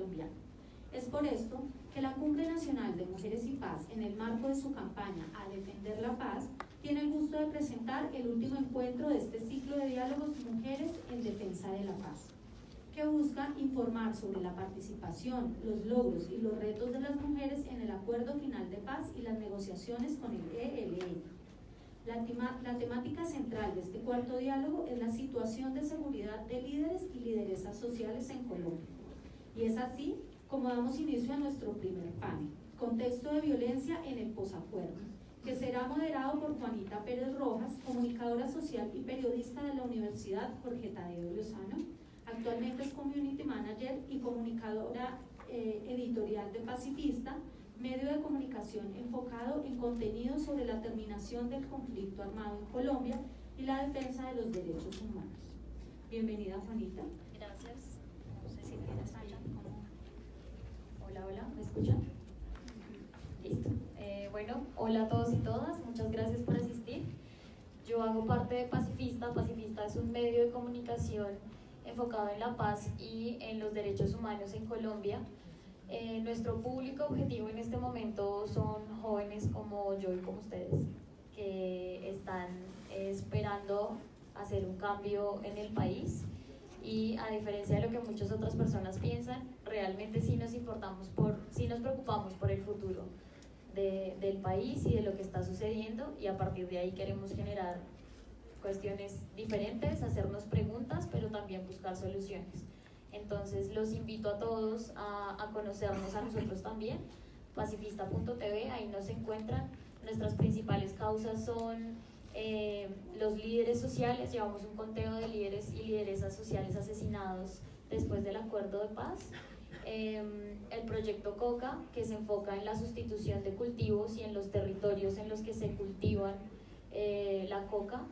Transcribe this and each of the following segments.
colombiano. Es por esto que la Cumbre Nacional de Mujeres y Paz, en el marco de su campaña A Defender la Paz, tiene el gusto de presentar el último encuentro de este ciclo de diálogos Mujeres en Defensa de la Paz, que busca informar sobre la participación, los logros y los retos de las mujeres en el Acuerdo Final de Paz y las negociaciones con el ELN. La temática central de este cuarto diálogo es la situación de seguridad de líderes y lideresas sociales en Colombia. Y es así como damos inicio a nuestro primer panel, Contexto de Violencia en el Posacuerdo, que será moderado por Juanita Pérez Rojas, comunicadora social y periodista de la Universidad Jorge Tadeo Lozano. Actualmente es Community Manager y comunicadora editorial de Pacifista, medio de comunicación enfocado en contenido sobre la terminación del conflicto armado en Colombia y la defensa de los derechos humanos. Bienvenida, Juanita. Gracias. No sé si me escuchan. Hola, ¿me escuchan? Listo. Bueno, hola a todos y todas, muchas gracias por asistir. Yo hago parte de Pacifista. Pacifista es un medio de comunicación enfocado en la paz y en los derechos humanos en Colombia. Nuestro público objetivo en este momento son jóvenes como yo y como ustedes, que están esperando hacer un cambio en el país y, a diferencia de lo que muchas otras personas piensan, realmente sí nos preocupamos por el futuro del país y de lo que está sucediendo, y a partir de ahí queremos generar cuestiones diferentes, hacernos preguntas, pero también buscar soluciones. Entonces los invito a todos a conocernos a nosotros también, pacifista.tv, ahí nos encuentran. Nuestras principales causas son los líderes sociales. Llevamos un conteo de líderes y lideresas sociales asesinados después del acuerdo de paz. El proyecto Coca, que se enfoca en la sustitución de cultivos y en los territorios en los que se cultivan la coca.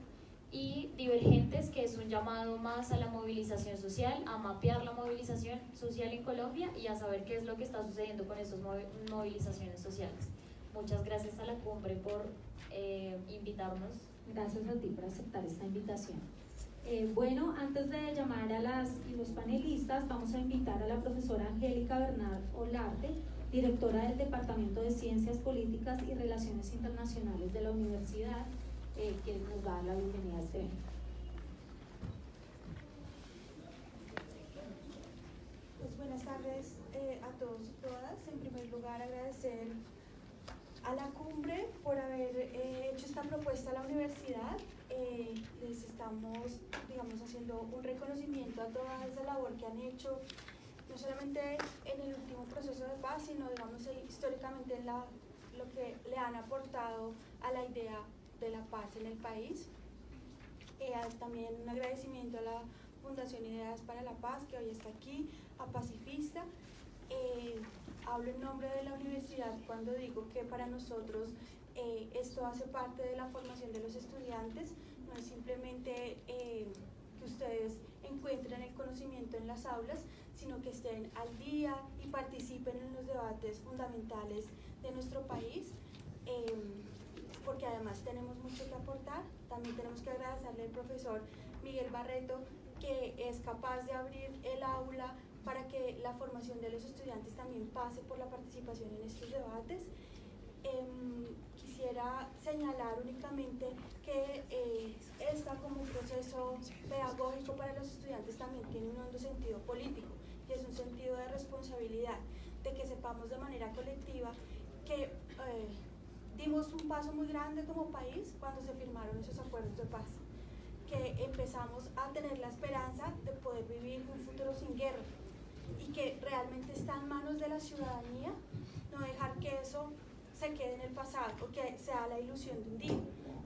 Y Divergentes, que es un llamado más a la movilización social, a mapear la movilización social en Colombia y a saber qué es lo que está sucediendo con estas movilizaciones sociales. Muchas gracias a la cumbre por invitarnos. Gracias a ti por aceptar esta invitación. Bueno, antes de llamar a los panelistas, vamos a invitar a la profesora Angélica Bernal Olarte, directora del Departamento de Ciencias Políticas y Relaciones Internacionales de la Universidad, que nos da la bienvenida a este evento. Pues buenas tardes a todos y todas. En primer lugar, agradecer a la cumbre por haber hecho esta propuesta a la universidad. Les estamos, haciendo un reconocimiento a toda esa labor que han hecho, no solamente en el último proceso de paz, sino, históricamente en lo que le han aportado a la idea de la paz en el país. También un agradecimiento a la Fundación Ideas para la Paz, que hoy está aquí, a Pacifista. Hablo en nombre de la universidad cuando digo que para nosotros esto hace parte de la formación de los estudiantes. No es simplemente que ustedes encuentren el conocimiento en las aulas, sino que estén al día y participen en los debates fundamentales de nuestro país, porque además tenemos mucho que aportar. También tenemos que agradecerle al profesor Miguel Barreto, que es capaz de abrir el aula para que la formación de los estudiantes también pase por la participación en estos debates. Quisiera señalar únicamente que esta, como un proceso pedagógico para los estudiantes, también tiene un hondo sentido político, y es un sentido de responsabilidad, de que sepamos de manera colectiva que dimos un paso muy grande como país cuando se firmaron esos acuerdos de paz, que empezamos a tener la esperanza de poder vivir un futuro sin guerra, y que realmente está en manos de la ciudadanía no dejar que eso se quede en el pasado o que sea la ilusión de un día.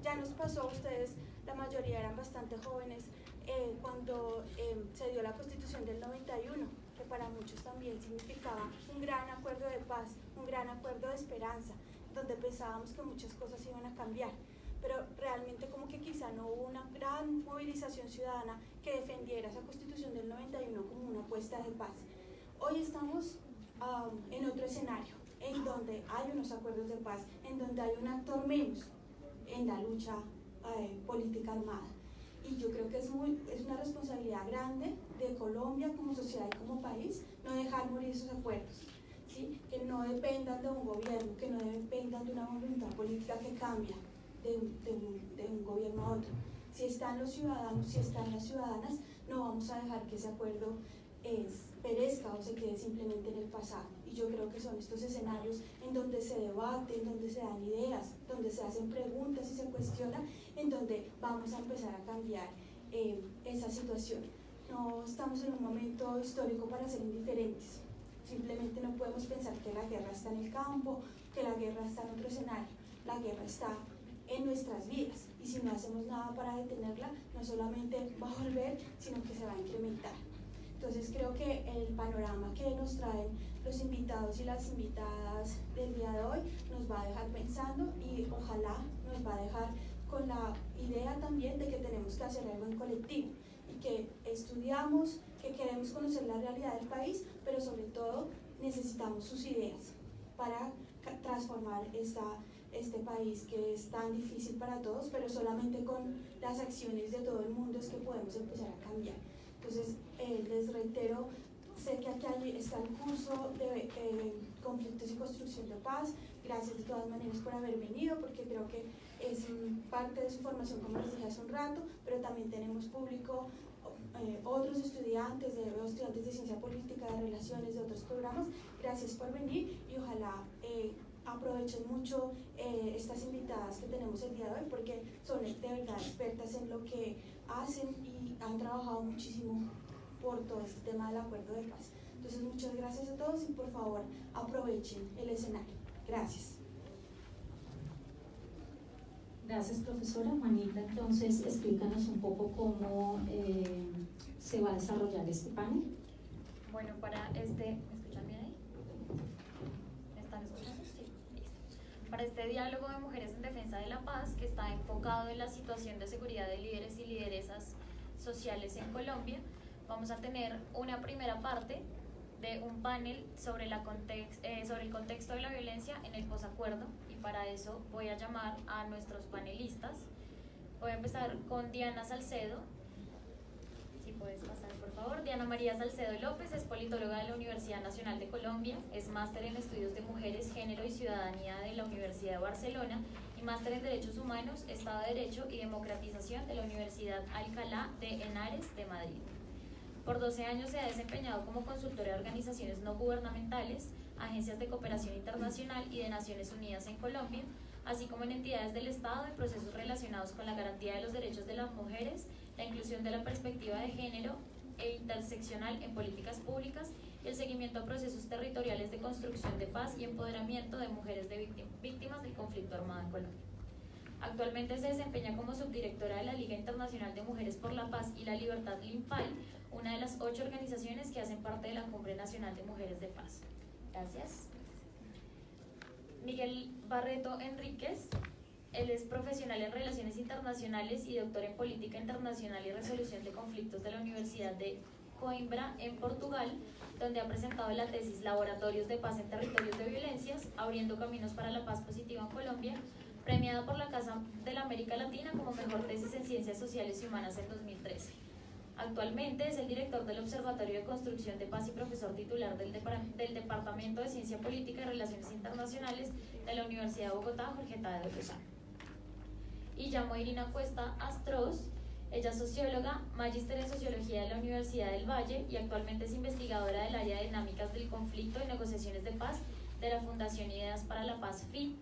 Ya nos pasó, ustedes, la mayoría eran bastante jóvenes cuando se dio la Constitución del 91, que para muchos también significaba un gran acuerdo de paz, un gran acuerdo de esperanza, donde pensábamos que muchas cosas iban a cambiar, pero realmente como que quizá no hubo una gran movilización ciudadana que defendiera esa Constitución del 91 como una apuesta de paz. Hoy estamos en otro escenario, en donde hay unos acuerdos de paz, en donde hay un actor menos en la lucha política armada. y yo creo que es una responsabilidad grande de Colombia como sociedad y como país no dejar morir esos acuerdos, ¿sí? Que no dependan de un gobierno, que no dependan de una voluntad política que cambia de un gobierno a otro. Si están los ciudadanos, si están las ciudadanas, no vamos a dejar que ese acuerdo perezca o se quede simplemente en el pasado. Y yo creo que son estos escenarios en donde se debate, en donde se dan ideas, donde se hacen preguntas y se cuestiona, en donde vamos a empezar a cambiar esa situación. No estamos en un momento histórico para ser indiferentes. Simplemente no podemos pensar que la guerra está en el campo, que la guerra está en otro escenario. La guerra está en nuestras vidas, y si no hacemos nada para detenerla, no solamente va a volver, sino que se va a incrementar. Entonces creo que el panorama que nos traen los invitados y las invitadas del día de hoy nos va a dejar pensando, y ojalá nos va a dejar con la idea también de que tenemos que hacer algo en colectivo, y que estudiamos, que queremos conocer la realidad del país, pero sobre todo necesitamos sus ideas para transformar este país que es tan difícil para todos, pero solamente con las acciones de todo el mundo es que podemos empezar a cambiar. Entonces, les reitero, sé que aquí está el curso de conflictos y construcción de paz. Gracias de todas maneras por haber venido, porque creo que es parte de su formación, como les dije hace un rato, pero también tenemos público, otros estudiantes de ciencia política, de relaciones, de otros programas. Gracias por venir, y ojalá aprovechen mucho estas invitadas que tenemos el día de hoy, porque son de verdad expertas en lo que hacen y han trabajado muchísimo por todo este tema del acuerdo de paz. Entonces, muchas gracias a todos, y por favor aprovechen el escenario. Gracias. Gracias, profesora. Juanita, entonces explícanos un poco cómo se va a desarrollar este panel. Bueno, para ¿me escuchan bien ahí? ¿Me están escuchando? Sí, listo. Para este diálogo de mujeres en defensa de la paz, que está enfocado en la situación de seguridad de líderes y lideresas sociales en Colombia, vamos a tener una primera parte de un panel sobre el contexto de la violencia en el posacuerdo, y para eso voy a llamar a nuestros panelistas. Voy a empezar con Diana Salcedo. Si puedes pasar, por favor. Diana María Salcedo López es politóloga de la Universidad Nacional de Colombia, es máster en Estudios de Mujeres, Género y Ciudadanía de la Universidad de Barcelona y máster en Derechos Humanos, Estado de Derecho y Democratización de la Universidad Alcalá de Henares de Madrid. Por 12 años se ha desempeñado como consultora de organizaciones no gubernamentales, agencias de cooperación internacional y de Naciones Unidas en Colombia, así como en entidades del Estado en procesos relacionados con la garantía de los derechos de las mujeres, la inclusión de la perspectiva de género e interseccional en políticas públicas y el seguimiento a procesos territoriales de construcción de paz y empoderamiento de mujeres víctimas del conflicto armado en Colombia. Actualmente se desempeña como subdirectora de la Liga Internacional de Mujeres por la Paz y la Libertad, LINPAL, una de las 8 organizaciones que hacen parte de la Cumbre Nacional de Mujeres de Paz. Gracias. Miguel Barreto Enríquez, él es profesional en Relaciones Internacionales y doctor en Política Internacional y Resolución de Conflictos de la Universidad de Coimbra, en Portugal, donde ha presentado la tesis Laboratorios de Paz en Territorios de Violencias, abriendo caminos para la paz positiva en Colombia, premiada por la Casa de la América Latina como mejor tesis en Ciencias Sociales y Humanas en 2013. Actualmente es el director del Observatorio de Construcción de Paz y profesor titular del Departamento de Ciencia Política y Relaciones Internacionales de la Universidad de Bogotá, Jorge Tadeo Lozano. Y llamo a Irina Cuesta Astros. Ella es socióloga, magíster en Sociología de la Universidad del Valle y actualmente es investigadora del área de dinámicas del conflicto y negociaciones de paz de la Fundación Ideas para la Paz FI,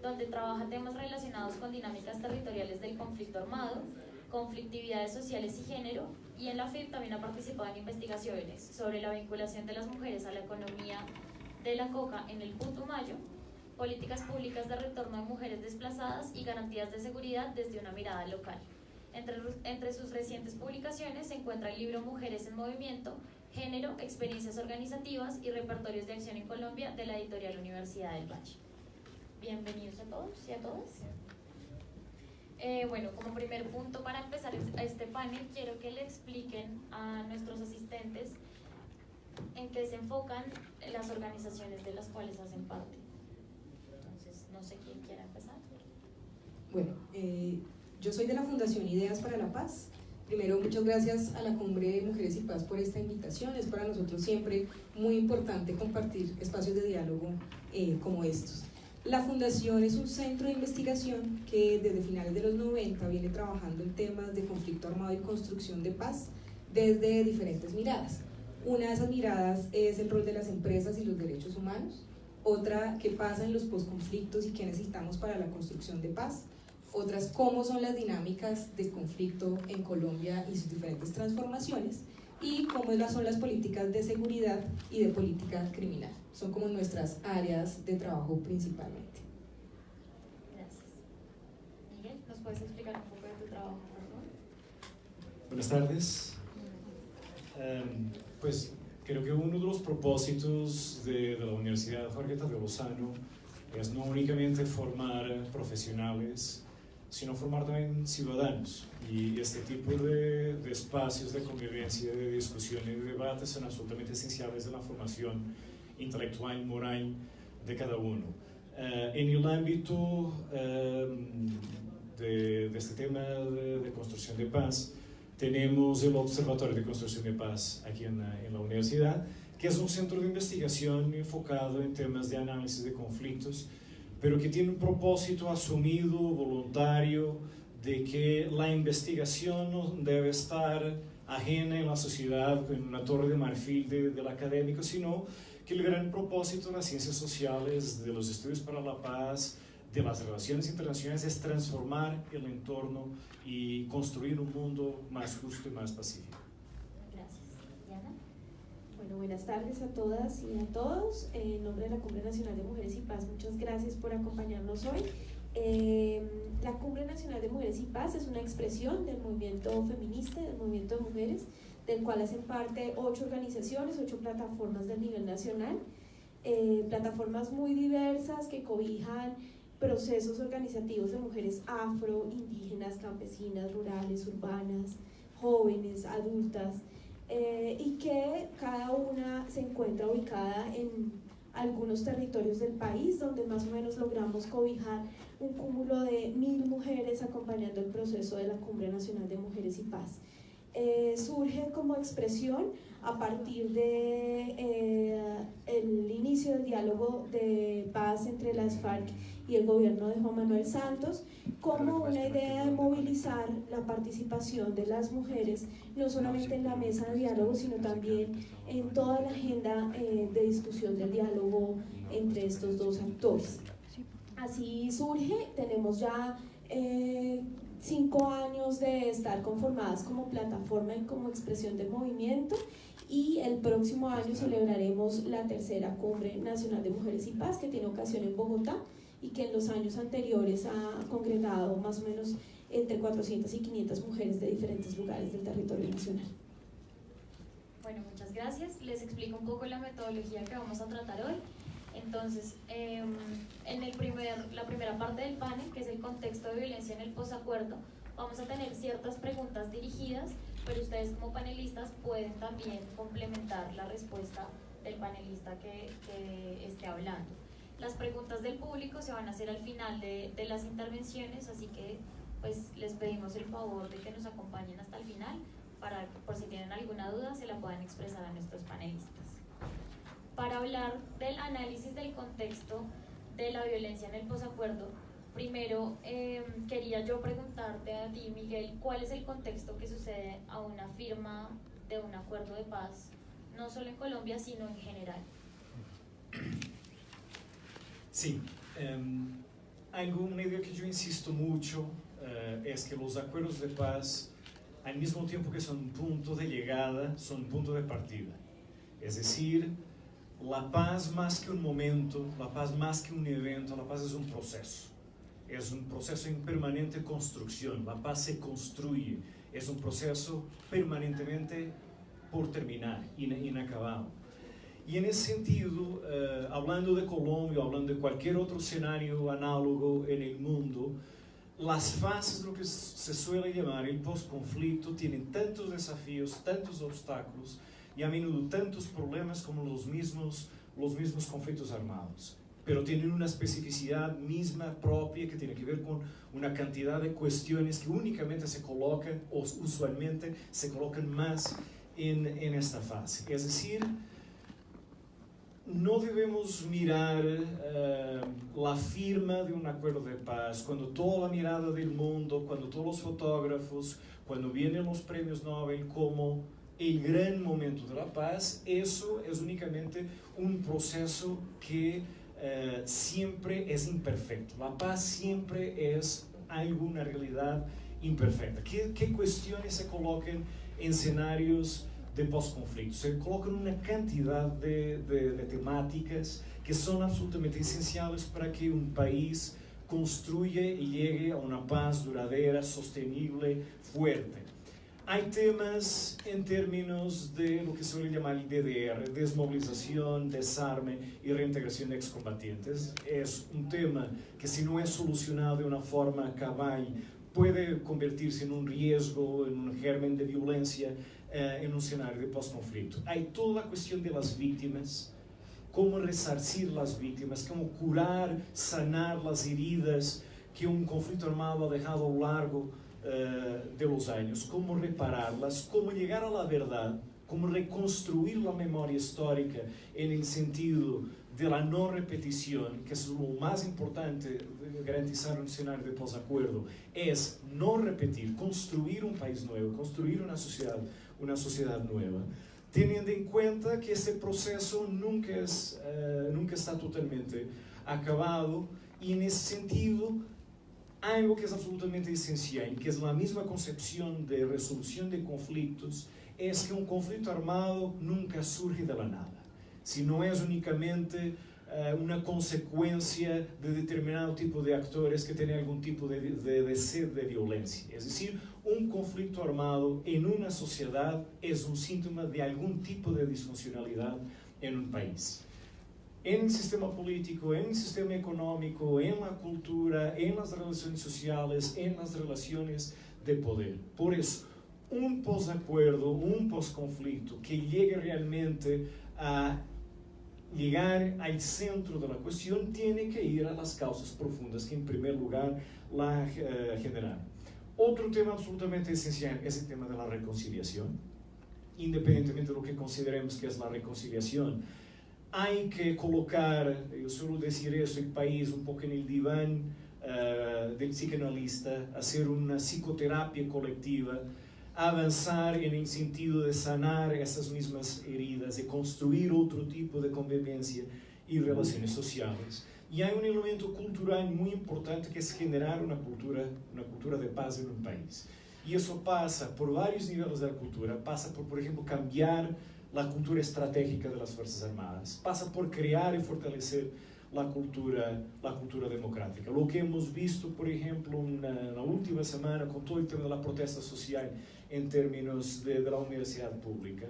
donde trabaja temas relacionados con dinámicas territoriales del conflicto armado, conflictividades sociales y género, y en la FIP también ha participado en investigaciones sobre la vinculación de las mujeres a la economía de la coca en el Putumayo, políticas públicas de retorno de mujeres desplazadas y garantías de seguridad desde una mirada local. Entre sus recientes publicaciones se encuentra el libro Mujeres en Movimiento, Género, Experiencias Organizativas y Repertorios de Acción en Colombia, de la editorial Universidad del Valle. Bienvenidos a todos y a todas. Bueno, como primer punto para empezar este panel, quiero que le expliquen a nuestros asistentes en qué se enfocan las organizaciones de las cuales hacen parte. Entonces, no sé quién quiera empezar. Bueno, yo soy de la Fundación Ideas para la Paz. Primero, muchas gracias a la Cumbre de Mujeres y Paz por esta invitación. Es para nosotros siempre muy importante compartir espacios de diálogo como estos. La Fundación es un centro de investigación que desde finales de los 90 viene trabajando en temas de conflicto armado y construcción de paz desde diferentes miradas. Una de esas miradas es el rol de las empresas y los derechos humanos, otra qué pasa en los posconflictos y qué necesitamos para la construcción de paz, otras cómo son las dinámicas del conflicto en Colombia y sus diferentes transformaciones, y cómo son las políticas de seguridad y de política criminal. Son como nuestras áreas de trabajo principalmente. Gracias. Miguel, ¿nos puedes explicar un poco de tu trabajo, por favor? Buenas tardes. Pues creo que uno de los propósitos de la Universidad Jorge Tadeo Lozano es no únicamente formar profesionales, sino formar también ciudadanos. Y este tipo de espacios de convivencia, de discusión y de debate son absolutamente esenciales en la formación intelectual y moral de cada uno. En el ámbito de este tema de construcción de paz, tenemos el Observatorio de Construcción de Paz aquí en la universidad, que es un centro de investigación enfocado en temas de análisis de conflictos, pero que tiene un propósito asumido, voluntario, de que la investigación no debe estar ajena en la sociedad, en una torre de marfil del académico, sino que el gran propósito de las ciencias sociales, de los estudios para la paz, de las relaciones internacionales, es transformar el entorno y construir un mundo más justo y más pacífico. Gracias. Diana. Bueno, buenas tardes a todas y a todos. En nombre de la Cumbre Nacional de Mujeres y Paz, muchas gracias por acompañarnos hoy. La Cumbre Nacional de Mujeres y Paz es una expresión del movimiento feminista, del movimiento de mujeres, del cual hacen parte 8 organizaciones, 8 plataformas del nivel nacional, plataformas muy diversas que cobijan procesos organizativos de mujeres afro, indígenas, campesinas, rurales, urbanas, jóvenes, adultas, y que cada una se encuentra ubicada en algunos territorios del país donde más o menos logramos cobijar un cúmulo de 1000 mujeres acompañando el proceso de la Cumbre Nacional de Mujeres y Paz. Surge como expresión a partir de el inicio del diálogo de paz entre las FARC y el gobierno de Juan Manuel Santos, como una idea de movilizar la participación de las mujeres, no solamente en la mesa de diálogo, sino también en toda la agenda de discusión del diálogo entre estos dos actores. Así surge, tenemos ya 5 años de estar conformadas como plataforma y como expresión del movimiento, y el próximo año celebraremos la tercera Cumbre Nacional de Mujeres y Paz, que tiene ocasión en Bogotá y que en los años anteriores ha congregado más o menos entre 400 y 500 mujeres de diferentes lugares del territorio nacional. Bueno, muchas gracias. Les explico un poco la metodología que vamos a tratar hoy. Entonces, en la primera parte del panel, que es el contexto de violencia en el posacuerdo, vamos a tener ciertas preguntas dirigidas, pero ustedes como panelistas pueden también complementar la respuesta del panelista que esté hablando. Las preguntas del público se van a hacer al final de las intervenciones, así que pues les pedimos el favor de que nos acompañen hasta el final para que, por si tienen alguna duda, se la puedan expresar a nuestros panelistas. Para hablar del análisis del contexto de la violencia en el posacuerdo, primero quería yo preguntarte a ti, Miguel, ¿cuál es el contexto que sucede a una firma de un acuerdo de paz, no solo en Colombia, sino en general? Sí, una idea que yo insisto mucho es que los acuerdos de paz, al mismo tiempo que son un punto de llegada, son un punto de partida. Es decir, la paz más que un momento, la paz más que un evento, la paz es un proceso en permanente construcción. La paz se construye, es un proceso permanentemente por terminar, inacabado. Y en ese sentido, hablando de Colombia, hablando de cualquier otro escenario análogo en el mundo, las fases de lo que se suele llamar el postconflicto tienen tantos desafíos, tantos obstáculos y a menudo tantos problemas como los mismos conflictos armados. pero tienen una especificidad misma propia que tiene que ver con una cantidad de cuestiones que únicamente se colocan, o usualmente se colocan más en esta fase. Es decir, no debemos mirar la firma de un acuerdo de paz cuando toda la mirada del mundo, cuando todos los fotógrafos, cuando vienen los premios Nobel como el gran momento de la paz. Eso es únicamente un proceso que siempre es imperfecto. La paz siempre es alguna realidad imperfecta. ¿Qué cuestiones se colocan en escenarios de post-conflicto? Se colocan una cantidad de temáticas que son absolutamente esenciales para que un país construya y llegue a una paz duradera, sostenible, fuerte. Hay temas en términos de lo que se suele llamar el DDR, desmovilización, desarme y reintegración de excombatientes. Es un tema que, si no es solucionado de una forma cabal, puede convertirse en un riesgo, en un germen de violencia en un escenario de post-conflicto. Hay toda la cuestión de las víctimas, cómo resarcir las víctimas, cómo curar, sanar las heridas que un conflicto armado ha dejado a lo largo de los años, cómo repararlas, cómo llegar a la verdad, cómo reconstruir la memoria histórica en el sentido de la no repetición, que es lo más importante de garantizar un escenario de posacuerdo, es no repetir, construir un país nuevo, construir una sociedad nueva, teniendo en cuenta que este proceso nunca está totalmente acabado, y en ese sentido algo que es absolutamente esencial, que es la misma concepción de resolución de conflictos, es que un conflicto armado nunca surge de la nada, sino es únicamente una consecuencia de determinado tipo de actores que tienen algún tipo de sed de violencia. Es decir, un conflicto armado en una sociedad es un síntoma de algún tipo de disfuncionalidad en un país. En el sistema político, en el sistema económico, en la cultura, en las relaciones sociales, en las relaciones de poder. Por eso, un posacuerdo, un posconflicto que llegue realmente a llegar al centro de la cuestión tiene que ir a las causas profundas que en primer lugar la generaron. Otro tema absolutamente esencial es el tema de la reconciliación. Independientemente de lo que consideremos que es la reconciliación, hay que colocar, yo suelo decir eso, el país un poco en el diván del psicoanalista, hacer una psicoterapia colectiva, avanzar en el sentido de sanar esas mismas heridas, de construir otro tipo de convivencia y relaciones sociales. Y hay un elemento cultural muy importante, que es generar una cultura de paz en un país. Y eso pasa por varios niveles de la cultura. Pasa por ejemplo, cambiar la cultura estratégica de las Fuerzas Armadas. Pasa por crear y fortalecer la cultura democrática. Lo que hemos visto, por ejemplo, en la última semana con todo el tema de la protesta social en términos de la universidad pública,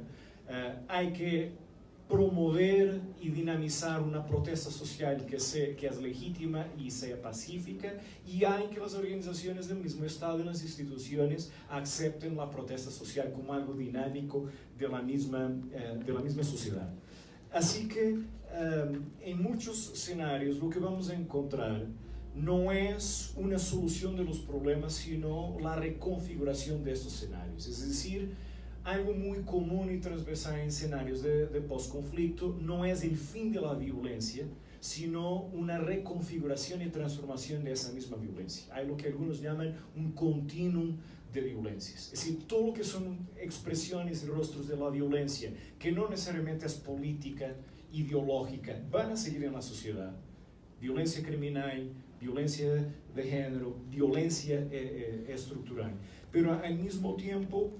hay que promover y dinamizar una protesta social que es legítima y sea pacífica, y hay que las organizaciones del mismo Estado y las instituciones acepten la protesta social como algo dinámico de la misma sociedad. Así que en muchos escenarios lo que vamos a encontrar no es una solución de los problemas, sino la reconfiguración de estos escenarios. Es decir, algo muy común y transversal en escenarios de post-conflicto no es el fin de la violencia, sino una reconfiguración y transformación de esa misma violencia. Hay lo que algunos llaman un continuum de violencias. Es decir, todo lo que son expresiones y rostros de la violencia, que no necesariamente es política, ideológica, van a seguir en la sociedad. Violencia criminal, violencia de género, violencia estructural. Pero al mismo tiempo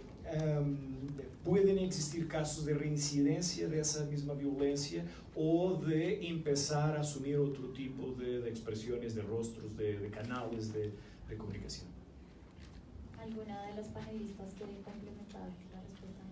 pueden existir casos de reincidencia de esa misma violencia, o de empezar a asumir otro tipo de expresiones, de rostros, de canales de comunicación. ¿Alguna de las panelistas quiere complementar la respuesta?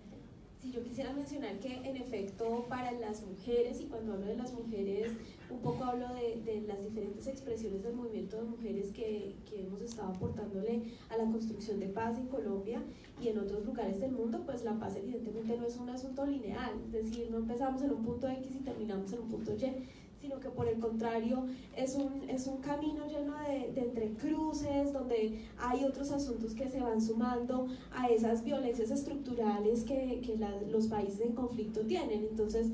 Sí, yo quisiera mencionar que en efecto para las mujeres, y cuando hablo de las mujeres un poco hablo de las diferentes expresiones del movimiento de mujeres que hemos estado aportándole a la construcción de paz en Colombia y en otros lugares del mundo, pues la paz evidentemente no es un asunto lineal, es decir, no empezamos en un punto X y terminamos en un punto Y, sino que por el contrario es un camino lleno de entrecruces, donde hay otros asuntos que se van sumando a esas violencias estructurales que los países en conflicto tienen. Entonces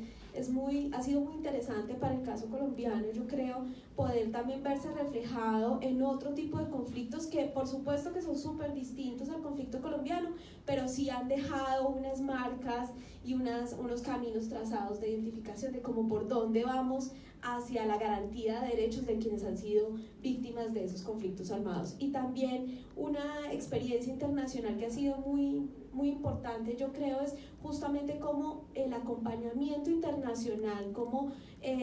ha sido muy interesante para el caso colombiano, yo creo, poder también verse reflejado en otro tipo de conflictos que por supuesto que son súper distintos al conflicto colombiano, pero sí han dejado unas marcas y unos caminos trazados de identificación de cómo por dónde vamos hacia la garantía de derechos de quienes han sido víctimas de esos conflictos armados. Y también una experiencia internacional que ha sido muy importante, yo creo, es justamente cómo el acompañamiento internacional, cómo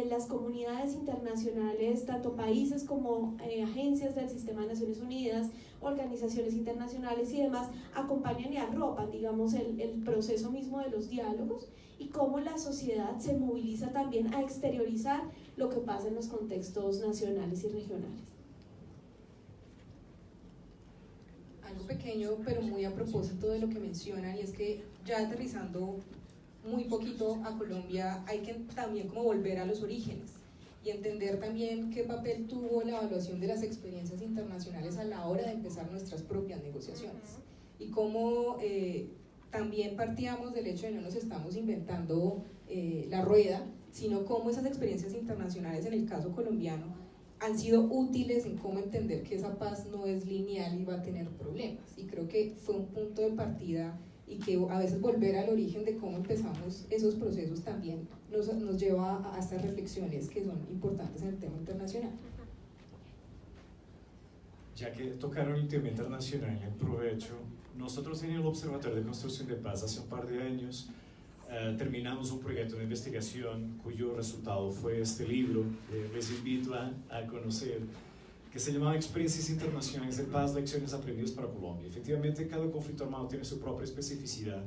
las comunidades internacionales, tanto países como agencias del sistema de Naciones Unidas, organizaciones internacionales y demás, acompañan y arropan, digamos, el proceso mismo de los diálogos, y cómo la sociedad se moviliza también a exteriorizar lo que pasa en los contextos nacionales y regionales. Algo pequeño, pero muy a propósito de lo que mencionan, y es que ya aterrizando muy poquito a Colombia, hay que también como volver a los orígenes y entender también qué papel tuvo la evaluación de las experiencias internacionales a la hora de empezar nuestras propias negociaciones, y cómo también partíamos del hecho de no nos estamos inventando la rueda, sino cómo esas experiencias internacionales en el caso colombiano han sido útiles en cómo entender que esa paz no es lineal y va a tener problemas. Y creo que fue un punto de partida, y que a veces volver al origen de cómo empezamos esos procesos también nos lleva a estas reflexiones que son importantes en el tema internacional. Ya que tocaron el tema internacional, aprovecho. Nosotros en el Observatorio de Construcción de Paz hace un par de años terminamos un proyecto de investigación cuyo resultado fue este libro que les invito a conocer, que se llamaba Experiencias Internacionales de Paz, Lecciones Aprendidas para Colombia. Efectivamente, cada conflicto armado tiene su propia especificidad.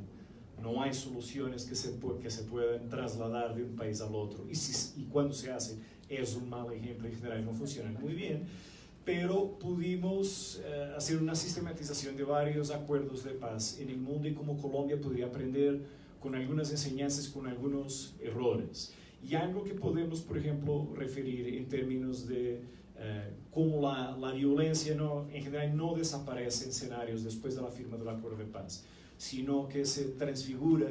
No hay soluciones que se puedan trasladar de un país al otro. Y cuando se hace, es un mal ejemplo, en general no funciona muy bien. Pero pudimos hacer una sistematización de varios acuerdos de paz en el mundo y cómo Colombia podría aprender con algunas enseñanzas, con algunos errores. Y algo que podemos, por ejemplo, referir en términos de cómo la violencia en general no desaparece en escenarios después de la firma del acuerdo de paz, sino que se transfigura.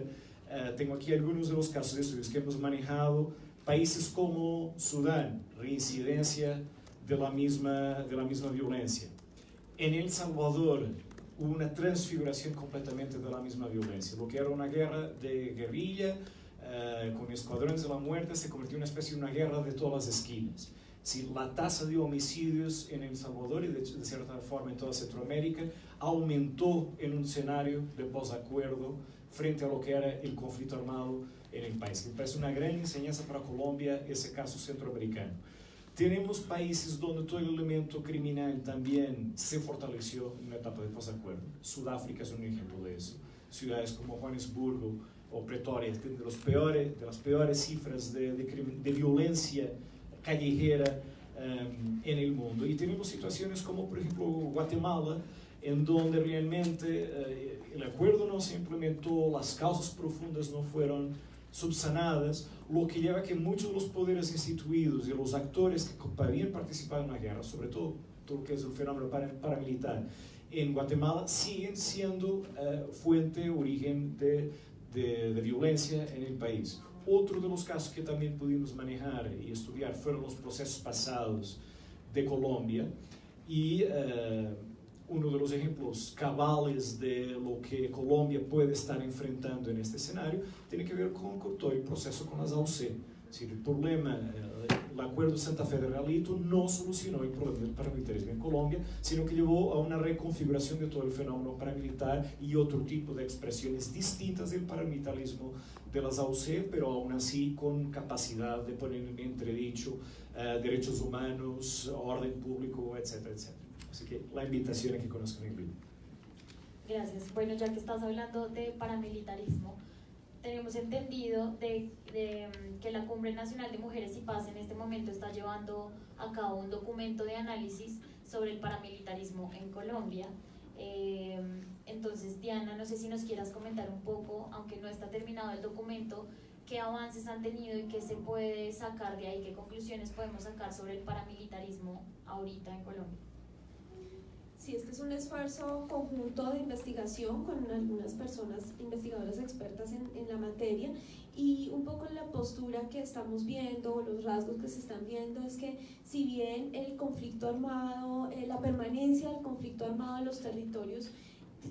Tengo aquí algunos de los casos de estudios que hemos manejado. Países como Sudán, reincidencia de la misma violencia. En El Salvador hubo una transfiguración completamente de la misma violencia. Lo que era una guerra de guerrilla con escuadrones de la muerte se convirtió en una especie de una guerra de todas las esquinas. Si la tasa de homicidios en El Salvador y de cierta forma en toda Centroamérica aumentó en un escenario de posacuerdo frente a lo que era el conflicto armado en el país. Me parece una gran enseñanza para Colombia ese caso centroamericano. Tenemos países donde todo el elemento criminal también se fortaleció en una etapa de posacuerdo. Sudáfrica es un ejemplo de eso. Ciudades como Johannesburgo o Pretoria tienen de las peores cifras de violencia callejera en el mundo. Y tenemos situaciones como, por ejemplo, Guatemala, en donde realmente el acuerdo no se implementó, las causas profundas no fueron subsanadas, lo que lleva a que muchos de los poderes instituidos y los actores que habían participado en la guerra, sobre todo lo que es el fenómeno paramilitar en Guatemala, siguen siendo fuente, origen de violencia en el país. Otro de los casos que también pudimos manejar y estudiar fueron los procesos pasados de Colombia, y uno de los ejemplos cabales de lo que Colombia puede estar enfrentando en este escenario tiene que ver con todo el proceso con las AUC. Es decir, el problema, el acuerdo de Santa Fe de Realito no solucionó el problema del paramilitarismo en Colombia, sino que llevó a una reconfiguración de todo el fenómeno paramilitar y otro tipo de expresiones distintas del paramilitarismo de las AUC, pero aún así con capacidad de poner en entredicho derechos humanos, orden público, etcétera, etcétera. Así que la invitación a que conozcan el libro. Gracias. Bueno, ya que estás hablando de paramilitarismo, tenemos entendido que la Cumbre Nacional de Mujeres y Paz en este momento está llevando a cabo un documento de análisis sobre el paramilitarismo en Colombia. Entonces, Diana, no sé si nos quieras comentar un poco, aunque no está terminado el documento, qué avances han tenido y qué se puede sacar de ahí, qué conclusiones podemos sacar sobre el paramilitarismo ahorita en Colombia. Sí, este es un esfuerzo conjunto de investigación con algunas personas investigadoras expertas en la materia, y un poco la postura que estamos viendo, los rasgos que se están viendo, es que si bien el conflicto armado, la permanencia del conflicto armado en los territorios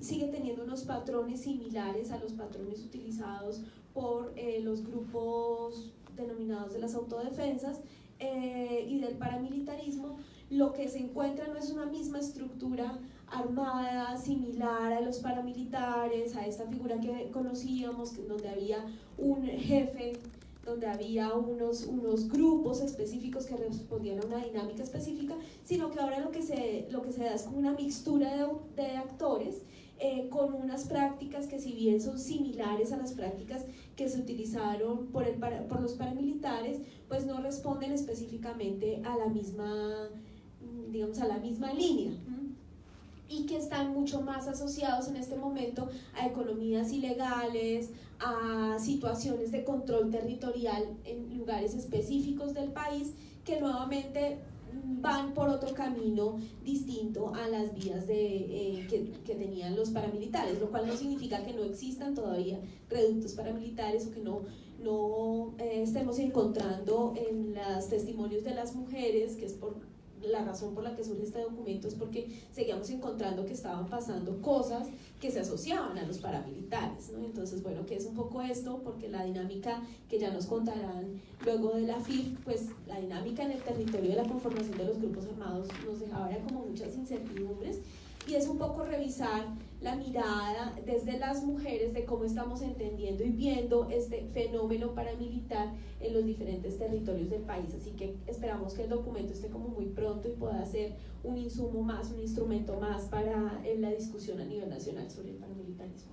sigue teniendo unos patrones similares a los patrones utilizados por los grupos denominados de las autodefensas y del paramilitarismo, lo que se encuentra no es una misma estructura armada similar a los paramilitares, a esta figura que conocíamos, donde había un jefe, donde había unos grupos específicos que respondían a una dinámica específica, sino que ahora lo que se da es como una mixtura de actores con unas prácticas que, si bien son similares a las prácticas que se utilizaron por los paramilitares, pues no responden específicamente a la misma, digamos, a la misma línea, y que están mucho más asociados en este momento a economías ilegales, a situaciones de control territorial en lugares específicos del país, que nuevamente van por otro camino distinto a las vías que tenían los paramilitares, lo cual no significa que no existan todavía reductos paramilitares o que no estemos encontrando en los testimonios de las mujeres, que es por la razón por la que surge este documento, es porque seguíamos encontrando que estaban pasando cosas que se asociaban a los paramilitares, ¿no? Entonces, bueno, ¿qué es un poco esto? Porque la dinámica que ya nos contarán luego de la FIF, pues la dinámica en el territorio de la conformación de los grupos armados nos dejaba ya como muchas incertidumbres, y es un poco revisar la mirada desde las mujeres de cómo estamos entendiendo y viendo este fenómeno paramilitar en los diferentes territorios del país. Así que esperamos que el documento esté como muy pronto y pueda ser un insumo más, un instrumento más para la discusión a nivel nacional sobre el paramilitarismo.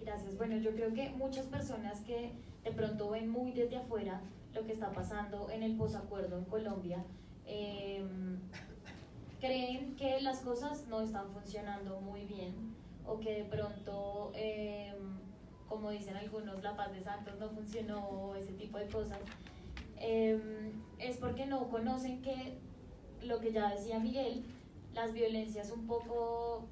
Gracias. Bueno, yo creo que muchas personas que de pronto ven muy desde afuera lo que está pasando en el posacuerdo en Colombia, creen que las cosas no están funcionando muy bien, o que de pronto, como dicen algunos, la paz de Santos no funcionó, ese tipo de cosas. Es porque no conocen que, lo que ya decía Miguel, las violencias un poco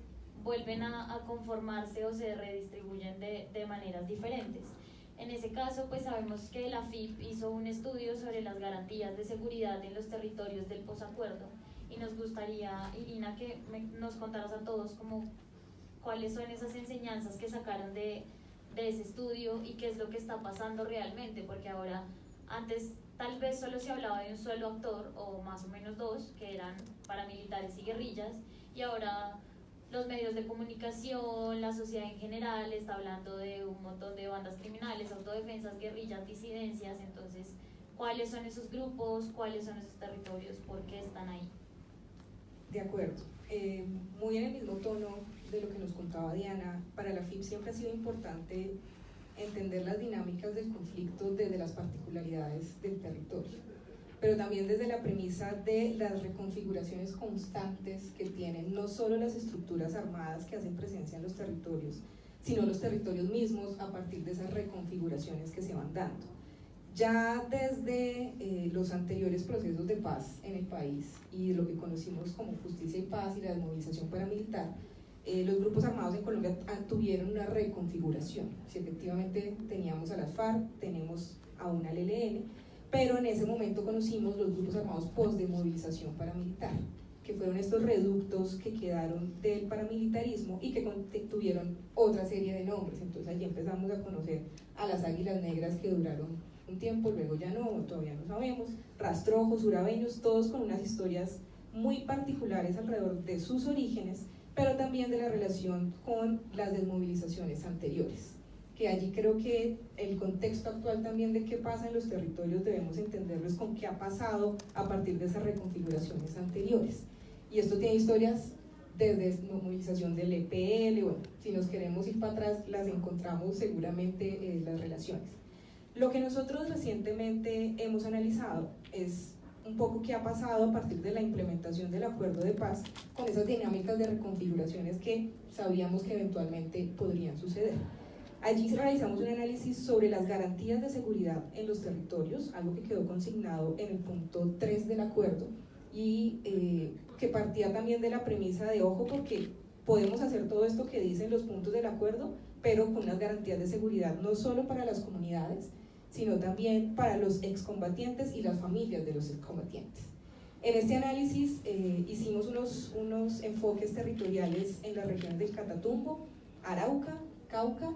vuelven a conformarse o se redistribuyen de maneras diferentes. En ese caso, pues sabemos que la FIP hizo un estudio sobre las garantías de seguridad en los territorios del posacuerdo, y nos gustaría, Irina, que nos contaras a todos como cuáles son esas enseñanzas que sacaron de ese estudio y qué es lo que está pasando realmente, porque ahora, antes tal vez solo se hablaba de un solo actor, o más o menos dos, que eran paramilitares y guerrillas, y ahora los medios de comunicación, la sociedad en general está hablando de un montón de bandas criminales, autodefensas, guerrillas, disidencias. Entonces, ¿cuáles son esos grupos? ¿Cuáles son esos territorios? ¿Por qué están ahí? De acuerdo. Muy en el mismo tono de lo que nos contaba Diana, para la FIP siempre ha sido importante entender las dinámicas del conflicto desde las particularidades del territorio, pero también desde la premisa de las reconfiguraciones constantes que tienen no solo las estructuras armadas que hacen presencia en los territorios, sino los territorios mismos a partir de esas reconfiguraciones que se van dando. Ya desde los anteriores procesos de paz en el país y lo que conocimos como justicia y paz y la desmovilización paramilitar, los grupos armados en Colombia tuvieron una reconfiguración. Si efectivamente teníamos a las FARC, tenemos a una al ELN, pero en ese momento conocimos los grupos armados post-desmovilización paramilitar, que fueron estos reductos que quedaron del paramilitarismo y que tuvieron otra serie de nombres. Entonces allí empezamos a conocer a las Águilas Negras, que duraron un tiempo, luego ya no, todavía no sabemos, rastrojos, urabeños, todos con unas historias muy particulares alrededor de sus orígenes, pero también de la relación con las desmovilizaciones anteriores, que allí creo que el contexto actual también de qué pasa en los territorios debemos entenderlo con qué ha pasado a partir de esas reconfiguraciones anteriores. Y esto tiene historias desde desmovilización del EPL, bueno, si nos queremos ir para atrás las encontramos seguramente las relaciones. Lo que nosotros recientemente hemos analizado es un poco qué ha pasado a partir de la implementación del acuerdo de paz con esas dinámicas de reconfiguraciones que sabíamos que eventualmente podrían suceder. Allí realizamos un análisis sobre las garantías de seguridad en los territorios, algo que quedó consignado en el punto 3 del acuerdo, y que partía también de la premisa de, ojo, porque podemos hacer todo esto que dicen los puntos del acuerdo, pero con unas garantías de seguridad no solo para las comunidades, sino también para los excombatientes y las familias de los excombatientes. En este análisis hicimos unos enfoques territoriales en las regiones del Catatumbo, Arauca, Cauca,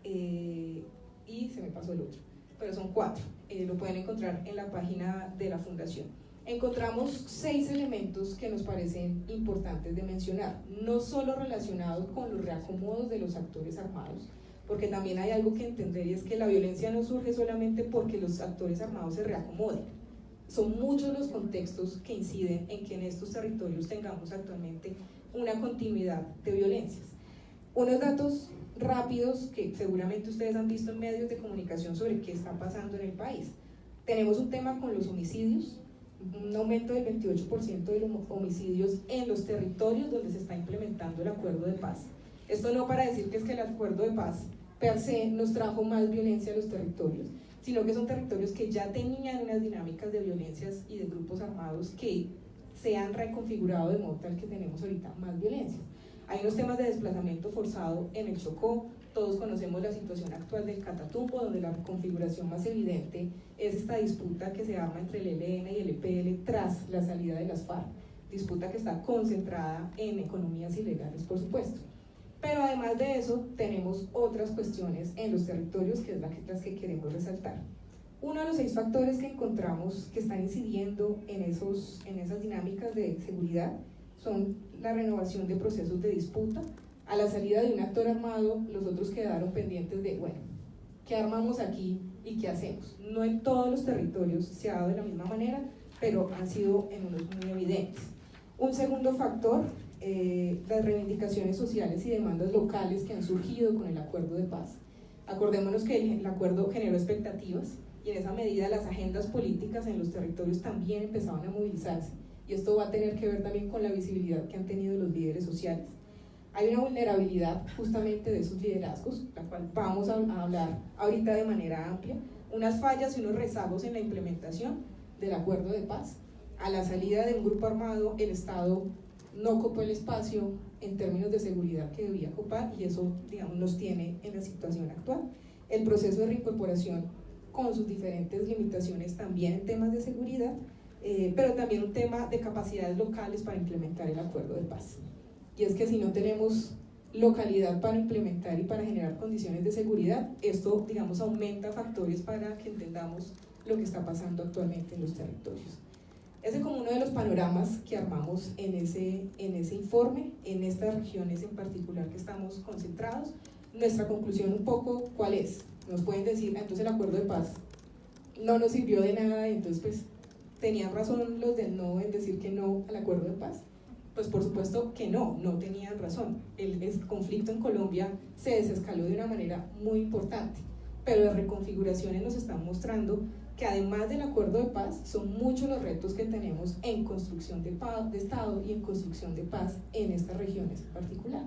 y se me pasó el otro, pero son 4, lo pueden encontrar en la página de la Fundación. Encontramos 6 elementos que nos parecen importantes de mencionar, no solo relacionados con los reacomodos de los actores armados, porque también hay algo que entender, y es que la violencia no surge solamente porque los actores armados se reacomoden. Son muchos los contextos que inciden en que en estos territorios tengamos actualmente una continuidad de violencias. Unos datos rápidos que seguramente ustedes han visto en medios de comunicación sobre qué está pasando en el país. Tenemos un tema con los homicidios, un aumento del 28% de los homicidios en los territorios donde se está implementando el acuerdo de paz. Esto no para decir que es que el acuerdo de paz per se nos trajo más violencia a los territorios, sino que son territorios que ya tenían unas dinámicas de violencias y de grupos armados que se han reconfigurado de modo tal que tenemos ahorita más violencia. Hay unos temas de desplazamiento forzado en el Chocó, todos conocemos la situación actual del Catatumbo, donde la configuración más evidente es esta disputa que se arma entre el ELN y el EPL tras la salida de las FARC, disputa que está concentrada en economías ilegales, por supuesto. Pero además de eso, tenemos otras cuestiones en los territorios que es las que queremos resaltar. Uno de los 6 factores que encontramos que están incidiendo en esas dinámicas de seguridad son la renovación de procesos de disputa. A la salida de un actor armado, los otros quedaron pendientes de, bueno, ¿qué armamos aquí y qué hacemos? No en todos los territorios se ha dado de la misma manera, pero han sido en unos muy evidentes. Un segundo factor, las reivindicaciones sociales y demandas locales que han surgido con el acuerdo de paz. Acordémonos que el acuerdo generó expectativas y en esa medida las agendas políticas en los territorios también empezaban a movilizarse, y esto va a tener que ver también con la visibilidad que han tenido los líderes sociales. Hay una vulnerabilidad justamente de esos liderazgos, la cual vamos a hablar ahorita de manera amplia, unas fallas y unos rezagos en la implementación del acuerdo de paz. A la salida de un grupo armado, el Estado no ocupó el espacio en términos de seguridad que debía ocupar, y eso, digamos, nos tiene en la situación actual. El proceso de reincorporación con sus diferentes limitaciones también en temas de seguridad, pero también un tema de capacidades locales para implementar el acuerdo de paz. Y es que si no tenemos localidad para implementar y para generar condiciones de seguridad, esto, digamos, aumenta factores para que entendamos lo que está pasando actualmente en los territorios. Ese es como uno de los panoramas que armamos en ese informe, en estas regiones en particular que estamos concentrados. Nuestra conclusión un poco, ¿cuál es? Nos pueden decir, entonces el acuerdo de paz no nos sirvió de nada, y entonces pues tenían razón los del no en decir que no al acuerdo de paz. Pues por supuesto que no tenían razón. El conflicto en Colombia se desescaló de una manera muy importante, pero las reconfiguraciones nos están mostrando que además del acuerdo de paz, son muchos los retos que tenemos en construcción de Estado y en construcción de paz en estas regiones en particular.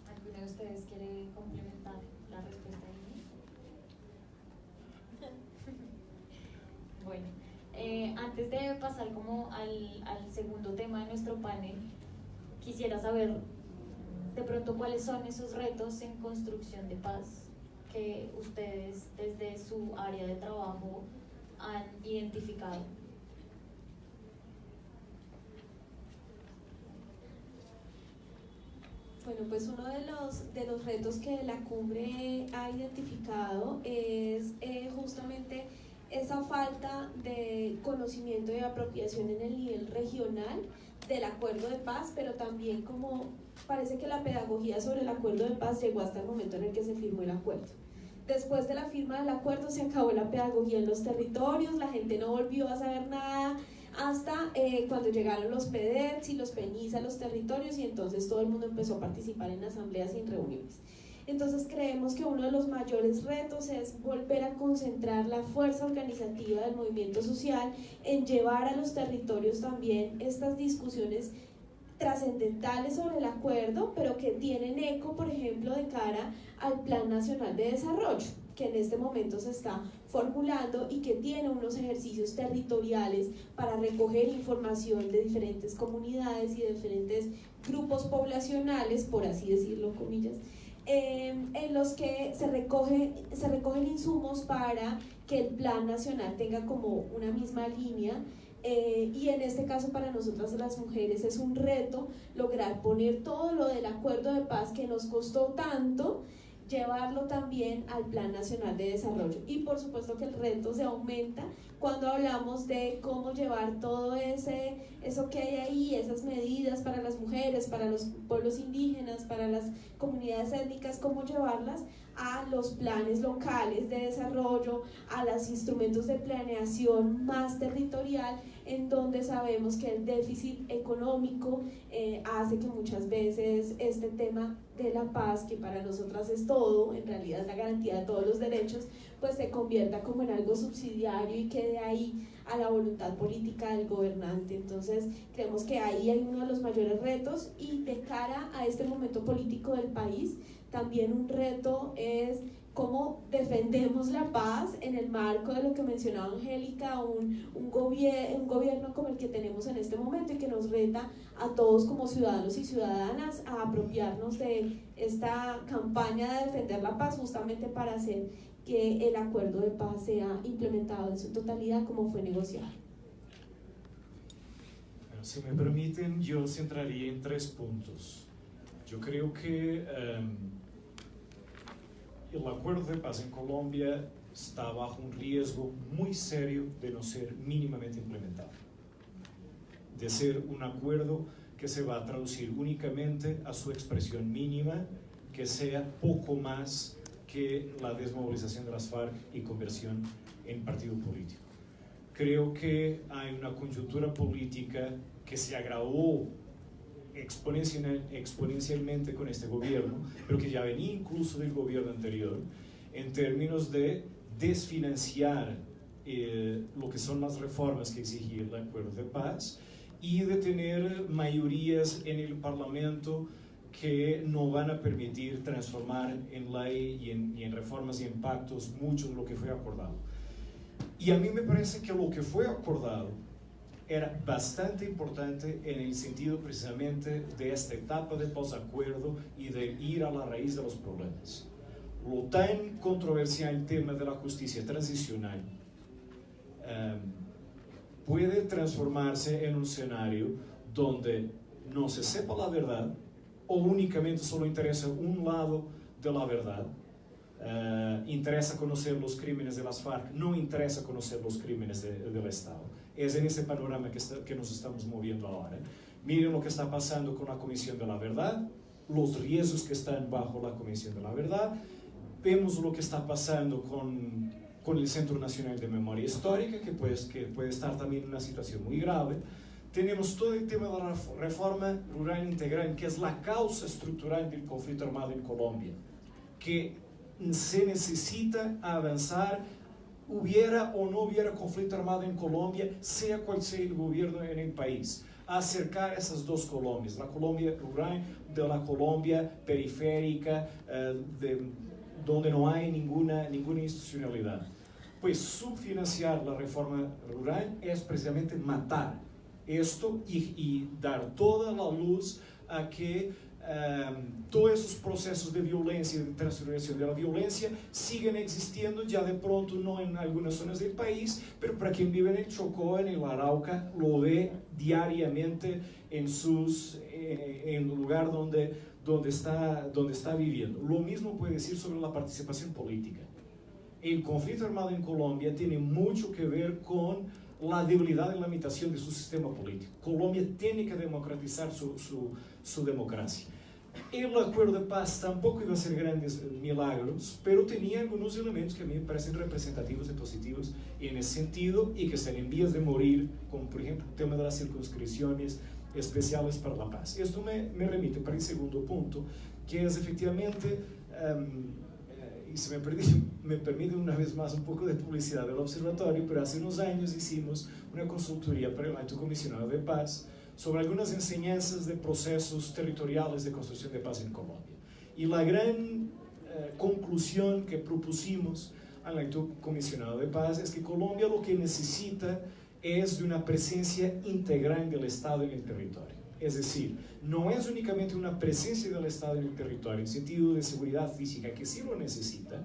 ¿Alguno de ustedes quiere complementar la respuesta de mí? Bueno, antes de pasar como al segundo tema de nuestro panel, quisiera saber de pronto cuáles son esos retos en construcción de paz que ustedes desde su área de trabajo han identificado. Bueno, pues uno de los retos que la cumbre ha identificado es justamente esa falta de conocimiento y apropiación en el nivel regional del acuerdo de paz, pero también como parece que la pedagogía sobre el acuerdo de paz llegó hasta el momento en el que se firmó el acuerdo. Después de la firma del acuerdo se acabó la pedagogía en los territorios, la gente no volvió a saber nada hasta cuando llegaron los PEDETs y los PENIS a los territorios, y entonces todo el mundo empezó a participar en asambleas y en reuniones. Entonces creemos que uno de los mayores retos es volver a concentrar la fuerza organizativa del movimiento social en llevar a los territorios también estas discusiones trascendentales sobre el acuerdo, pero que tienen eco, por ejemplo, de cara al Plan Nacional de Desarrollo, que en este momento se está formulando y que tiene unos ejercicios territoriales para recoger información de diferentes comunidades y de diferentes grupos poblacionales, por así decirlo, comillas, en los que se recogen insumos para que el Plan Nacional tenga como una misma línea. Y en este caso para nosotras las mujeres es un reto lograr poner todo lo del acuerdo de paz que nos costó tanto, llevarlo también al Plan Nacional de Desarrollo. Y por supuesto que el reto se aumenta cuando hablamos de cómo llevar todo eso que hay ahí, esas medidas para las mujeres, para los pueblos indígenas, para las comunidades étnicas, cómo llevarlas a los planes locales de desarrollo, a los instrumentos de planeación más territorial, en donde sabemos que el déficit económico hace que muchas veces este tema de la paz, que para nosotras es todo, en realidad es la garantía de todos los derechos, pues se convierta como en algo subsidiario y quede ahí a la voluntad política del gobernante. Entonces creemos que ahí hay uno de los mayores retos, y de cara a este momento político del país, también un reto es cómo defendemos la paz en el marco de lo que mencionaba Angélica, un gobierno como el que tenemos en este momento, y que nos reta a todos como ciudadanos y ciudadanas a apropiarnos de esta campaña de defender la paz, justamente para hacer que el acuerdo de paz sea implementado en su totalidad como fue negociado. Bueno, si me permiten, yo centraría en 3 puntos. Yo creo que el acuerdo de paz en Colombia está bajo un riesgo muy serio de no ser mínimamente implementado, de ser un acuerdo que se va a traducir únicamente a su expresión mínima, que sea poco más que la desmovilización de las FARC y conversión en partido político. Creo que hay una coyuntura política que se agravó exponencialmente con este gobierno, pero que ya venía incluso del gobierno anterior, en términos de desfinanciar lo que son las reformas que exigía el acuerdo de paz, y de tener mayorías en el Parlamento que no van a permitir transformar en ley y en reformas y en pactos mucho de lo que fue acordado. Y a mí me parece que lo que fue acordado era bastante importante en el sentido precisamente de esta etapa de posacuerdo y de ir a la raíz de los problemas. Lo tan controversial el tema de la justicia transicional puede transformarse en un escenario donde no se sepa la verdad, o únicamente solo interesa un lado de la verdad. Interesa conocer los crímenes de las FARC, no interesa conocer los crímenes del Estado. Es en ese panorama que nos estamos moviendo ahora. Miren lo que está pasando con la Comisión de la Verdad, los riesgos que están bajo la Comisión de la Verdad. Vemos lo que está pasando con el Centro Nacional de Memoria Histórica, que puede estar también en una situación muy grave. Tenemos todo el tema de la reforma rural integral, que es la causa estructural del conflicto armado en Colombia, que se necesita avanzar, hubiera o no hubiera conflicto armado en Colombia, sea cual sea el gobierno en el país. Acercar esas dos Colombias, la Colombia rural de la Colombia periférica, donde no hay ninguna institucionalidad. Pues subfinanciar la reforma rural es precisamente matar esto y dar toda la luz a que todos esos procesos de violencia, de transformación de la violencia, siguen existiendo ya de pronto, no en algunas zonas del país, pero para quien vive en el Chocó, en el Arauca, lo ve diariamente en el lugar donde está viviendo. Lo mismo puede decir sobre la participación política. El conflicto armado en Colombia tiene mucho que ver con la debilidad y la limitación de su sistema político. Colombia tiene que democratizar su democracia. El acuerdo de paz tampoco iba a ser grandes milagros, pero tenía algunos elementos que a mí me parecen representativos y positivos en ese sentido, y que están en vías de morir, como por ejemplo el tema de las circunscripciones especiales para la paz. Esto me remite para el segundo punto, que es efectivamente, y si me permite una vez más un poco de publicidad del observatorio, pero hace unos años hicimos una consultoría para el alto comisionado de paz sobre algunas enseñanzas de procesos territoriales de construcción de paz en Colombia. Y la gran conclusión que propusimos al alto comisionado de paz es que Colombia lo que necesita es de una presencia integral del Estado en el territorio. Es decir, no es únicamente una presencia del Estado en el territorio en sentido de seguridad física, que sí lo necesita,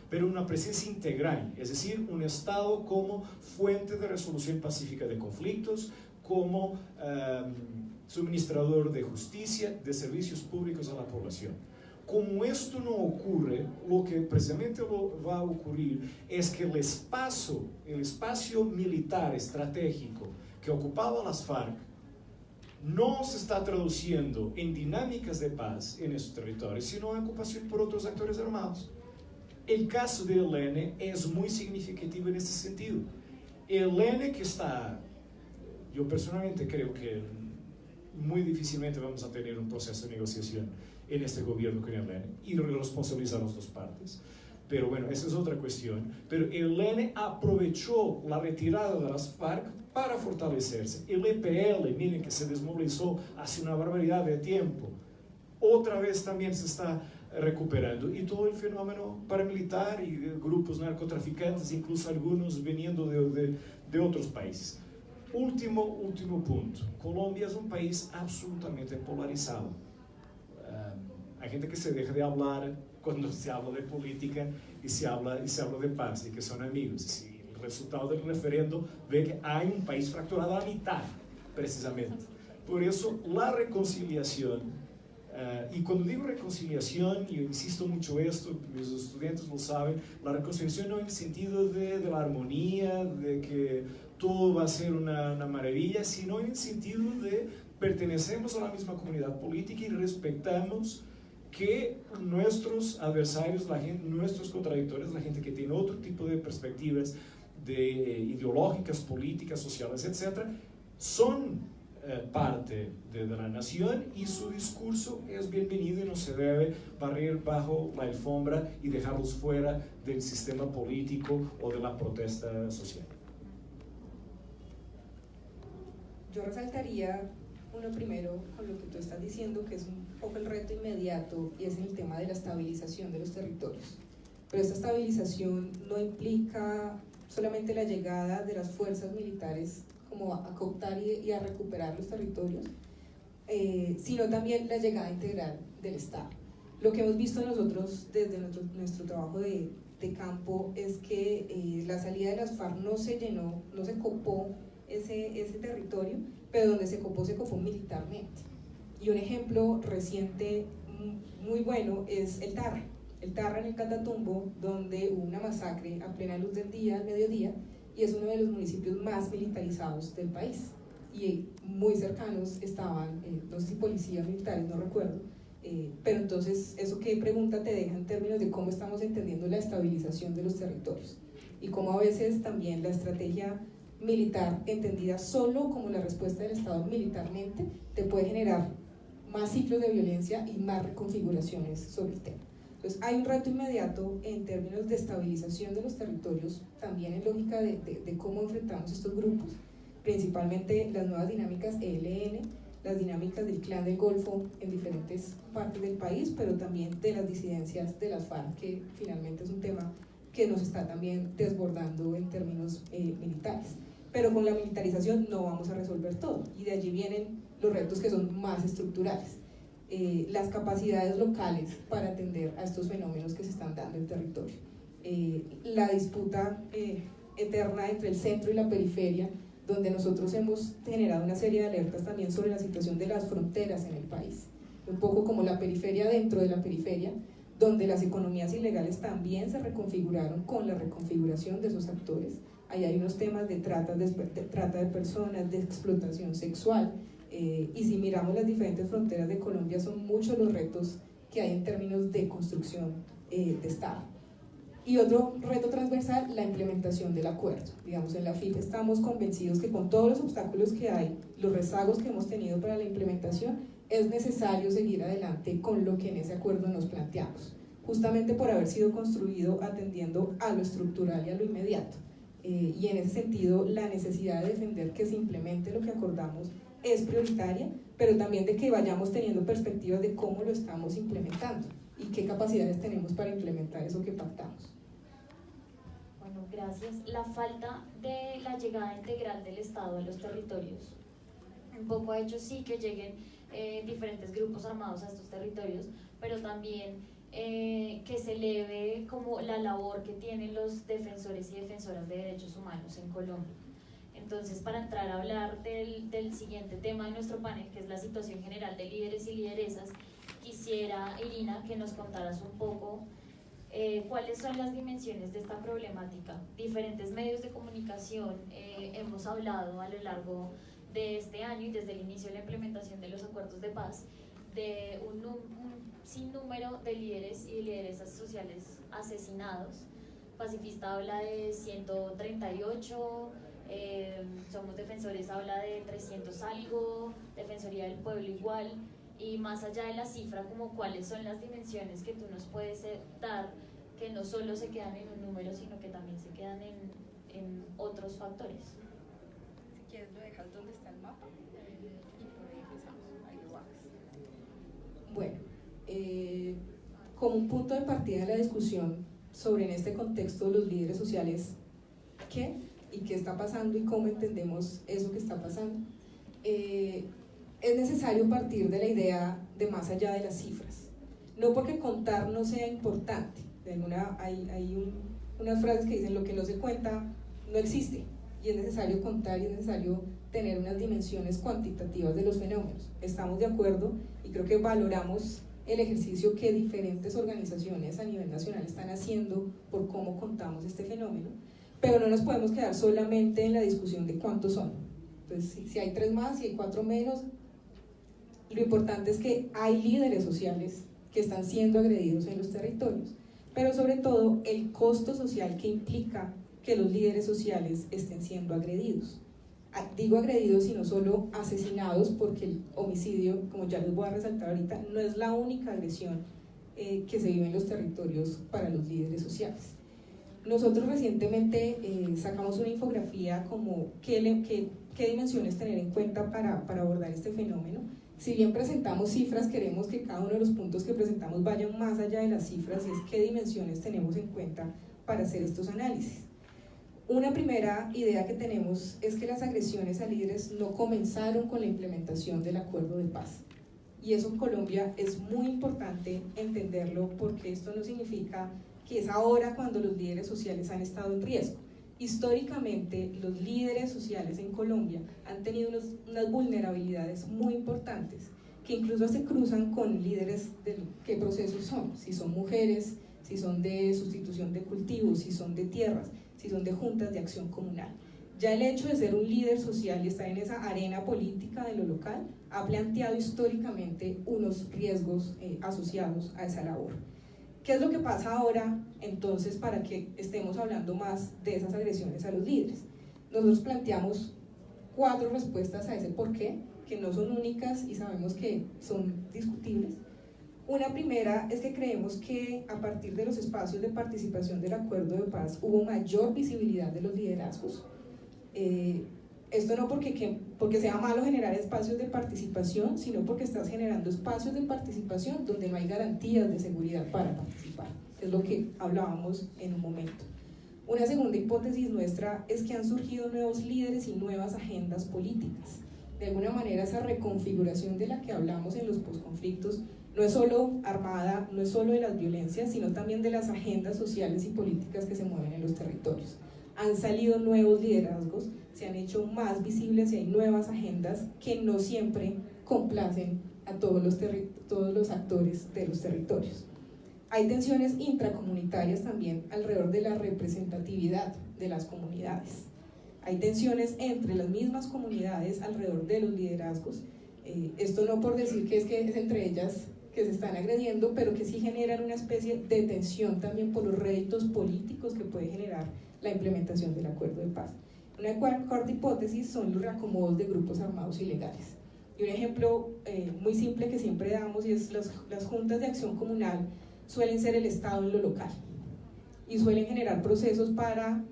pero una presencia integral, es decir, un Estado como fuente de resolución pacífica de conflictos, como suministrador de justicia, de servicios públicos a la población. Como esto no ocurre, lo que precisamente va a ocurrir es que el espacio militar estratégico que ocupaba las FARC no se está traduciendo en dinámicas de paz en esos territorios, sino en ocupación por otros actores armados. El caso del ELN es muy significativo en este sentido. El ELN que está, yo personalmente creo que muy difícilmente vamos a tener un proceso de negociación en este gobierno con el ELN y responsabilizar a las dos partes. Pero bueno, esa es otra cuestión. Pero el ELN aprovechó la retirada de las FARC para fortalecerse. El EPL, miren que se desmovilizó hace una barbaridad de tiempo, otra vez también se está recuperando. Y todo el fenómeno paramilitar y grupos narcotraficantes, incluso algunos viniendo de otros países. Último punto. Colombia es un país absolutamente polarizado. Hay gente que se deja de hablar cuando se habla de política y se habla de paz y que son amigos. Y el resultado del referendo ve que hay un país fracturado a la mitad, precisamente. Por eso la reconciliación, y cuando digo reconciliación, y yo insisto mucho esto, mis estudiantes lo saben, la reconciliación no en el sentido de la armonía, de que todo va a ser una maravilla, sino en el sentido de pertenecemos a la misma comunidad política y respetamos que nuestros adversarios, nuestros contradictores, la gente que tiene otro tipo de perspectivas ideológicas, políticas, sociales, etc., son parte de la nación y su discurso es bienvenido y no se debe barrer bajo la alfombra y dejarlos fuera del sistema político o de la protesta social. Yo resaltaría uno primero con lo que tú estás diciendo, que es un poco el reto inmediato, y es en el tema de la estabilización de los territorios. Pero esta estabilización no implica solamente la llegada de las fuerzas militares como a cooptar y a recuperar los territorios, sino también la llegada integral del Estado. Lo que hemos visto nosotros desde nuestro trabajo de campo es que la salida de las FARC no se llenó, no se copó ese territorio, pero donde se copó militarmente. Y un ejemplo reciente muy bueno es el Tarra en el Catatumbo, donde hubo una masacre a plena luz del día, al mediodía, y es uno de los municipios más militarizados del país. Y muy cercanos estaban, no sé si policías militares, no recuerdo, pero entonces eso qué pregunta te deja en términos de cómo estamos entendiendo la estabilización de los territorios y cómo a veces también la estrategia militar entendida solo como la respuesta del Estado militarmente te puede generar más ciclos de violencia y más reconfiguraciones sobre el tema. Entonces hay un reto inmediato en términos de estabilización de los territorios, también en lógica de cómo enfrentamos estos grupos, principalmente las nuevas dinámicas ELN, las dinámicas del Clan del Golfo en diferentes partes del país, pero también de las disidencias de las FARC, que finalmente es un tema que nos está también desbordando en términos militares. Pero con la militarización no vamos a resolver todo, y de allí vienen los retos que son más estructurales. Las capacidades locales para atender a estos fenómenos que se están dando en el territorio. La disputa eterna entre el centro y la periferia, donde nosotros hemos generado una serie de alertas también sobre la situación de las fronteras en el país. Un poco como la periferia dentro de la periferia, donde las economías ilegales también se reconfiguraron con la reconfiguración de esos actores. Ahí hay unos temas de trata de personas, de explotación sexual, y si miramos las diferentes fronteras de Colombia, son muchos los retos que hay en términos de construcción de Estado. Y otro reto transversal, la implementación del acuerdo. Digamos, en la FIT estamos convencidos que con todos los obstáculos que hay, los rezagos que hemos tenido para la implementación, es necesario seguir adelante con lo que en ese acuerdo nos planteamos, justamente por haber sido construido atendiendo a lo estructural y a lo inmediato. y en ese sentido la necesidad de defender que se implemente lo que acordamos es prioritaria, pero también de que vayamos teniendo perspectivas de cómo lo estamos implementando y qué capacidades tenemos para implementar eso que pactamos. Bueno, gracias. La falta de la llegada integral del Estado a los territorios un poco ha hecho sí que lleguen diferentes grupos armados a estos territorios, pero también que se eleve como la labor que tienen los defensores y defensoras de derechos humanos en Colombia. Entonces, para entrar a hablar del siguiente tema de nuestro panel, que es la situación general de líderes y lideresas, quisiera, Irina, que nos contaras un poco cuáles son las dimensiones de esta problemática. Diferentes medios de comunicación hemos hablado a lo largo de este año y desde el inicio de la implementación de los acuerdos de paz de un sinnúmero de líderes y lideresas sociales asesinados. Pacifista habla de 138, Somos Defensores habla de 300 algo, Defensoría del Pueblo igual, y más allá de la cifra, como cuáles son las dimensiones que tú nos puedes dar, que no solo se quedan en un número, sino que también se quedan en otros factores. Si quieres lo dejas donde está el mapa y por ahí empezamos, ahí lo bajas. Bueno, como un punto de partida de la discusión sobre en este contexto los líderes sociales, ¿qué? ¿Y qué está pasando y cómo entendemos eso que está pasando? Es necesario partir de la idea de más allá de las cifras. No porque contar no sea importante. Hay unas frases que dicen lo que no se cuenta no existe, y es necesario contar y es necesario tener unas dimensiones cuantitativas de los fenómenos. Estamos de acuerdo y creo que valoramos el ejercicio que diferentes organizaciones a nivel nacional están haciendo por cómo contamos este fenómeno, pero no nos podemos quedar solamente en la discusión de cuántos son. Entonces, si hay 3 más, si hay 4 menos, lo importante es que hay líderes sociales que están siendo agredidos en los territorios, pero sobre todo el costo social que implica que los líderes sociales estén siendo agredidos. Digo agredidos y no solo asesinados, porque el homicidio, como ya les voy a resaltar ahorita, no es la única agresión que se vive en los territorios para los líderes sociales. Nosotros recientemente sacamos una infografía como qué dimensiones tener en cuenta para abordar este fenómeno. Si bien presentamos cifras, queremos que cada uno de los puntos que presentamos vayan más allá de las cifras, y es qué dimensiones tenemos en cuenta para hacer estos análisis. Una primera idea que tenemos es que las agresiones a líderes no comenzaron con la implementación del acuerdo de paz. Y eso en Colombia es muy importante entenderlo, porque esto no significa que es ahora cuando los líderes sociales han estado en riesgo. Históricamente, los líderes sociales en Colombia han tenido unas vulnerabilidades muy importantes, que incluso se cruzan con líderes de qué procesos son, si son mujeres, si son de sustitución de cultivos, si son de tierras, si son de juntas de acción comunal. Ya el hecho de ser un líder social y estar en esa arena política de lo local ha planteado históricamente unos riesgos asociados a esa labor. ¿Qué es lo que pasa ahora entonces para que estemos hablando más de esas agresiones a los líderes? Nosotros planteamos 4 respuestas a ese por qué, que no son únicas y sabemos que son discutibles. Una primera es que creemos que a partir de los espacios de participación del acuerdo de paz hubo mayor visibilidad de los liderazgos. Esto no porque sea malo generar espacios de participación, sino porque estás generando espacios de participación donde no hay garantías de seguridad para participar. Es lo que hablábamos en un momento. Una segunda hipótesis nuestra es que han surgido nuevos líderes y nuevas agendas políticas. De alguna manera, esa reconfiguración de la que hablamos en los posconflictos no es solo armada, no es solo de las violencias, sino también de las agendas sociales y políticas que se mueven en los territorios. Han salido nuevos liderazgos, se han hecho más visibles y hay nuevas agendas que no siempre complacen a todos los actores de los territorios. Hay tensiones intracomunitarias también alrededor de la representatividad de las comunidades. Hay tensiones entre las mismas comunidades alrededor de los liderazgos. Esto no por decir que es entre ellas que se están agrediendo, pero que sí generan una especie de tensión también por los réditos políticos que puede generar la implementación del acuerdo de paz. Una cuarta hipótesis son los reacomodos de grupos armados ilegales. Y un ejemplo muy simple que siempre damos y es las juntas de acción comunal suelen ser el Estado en lo local y suelen generar procesos para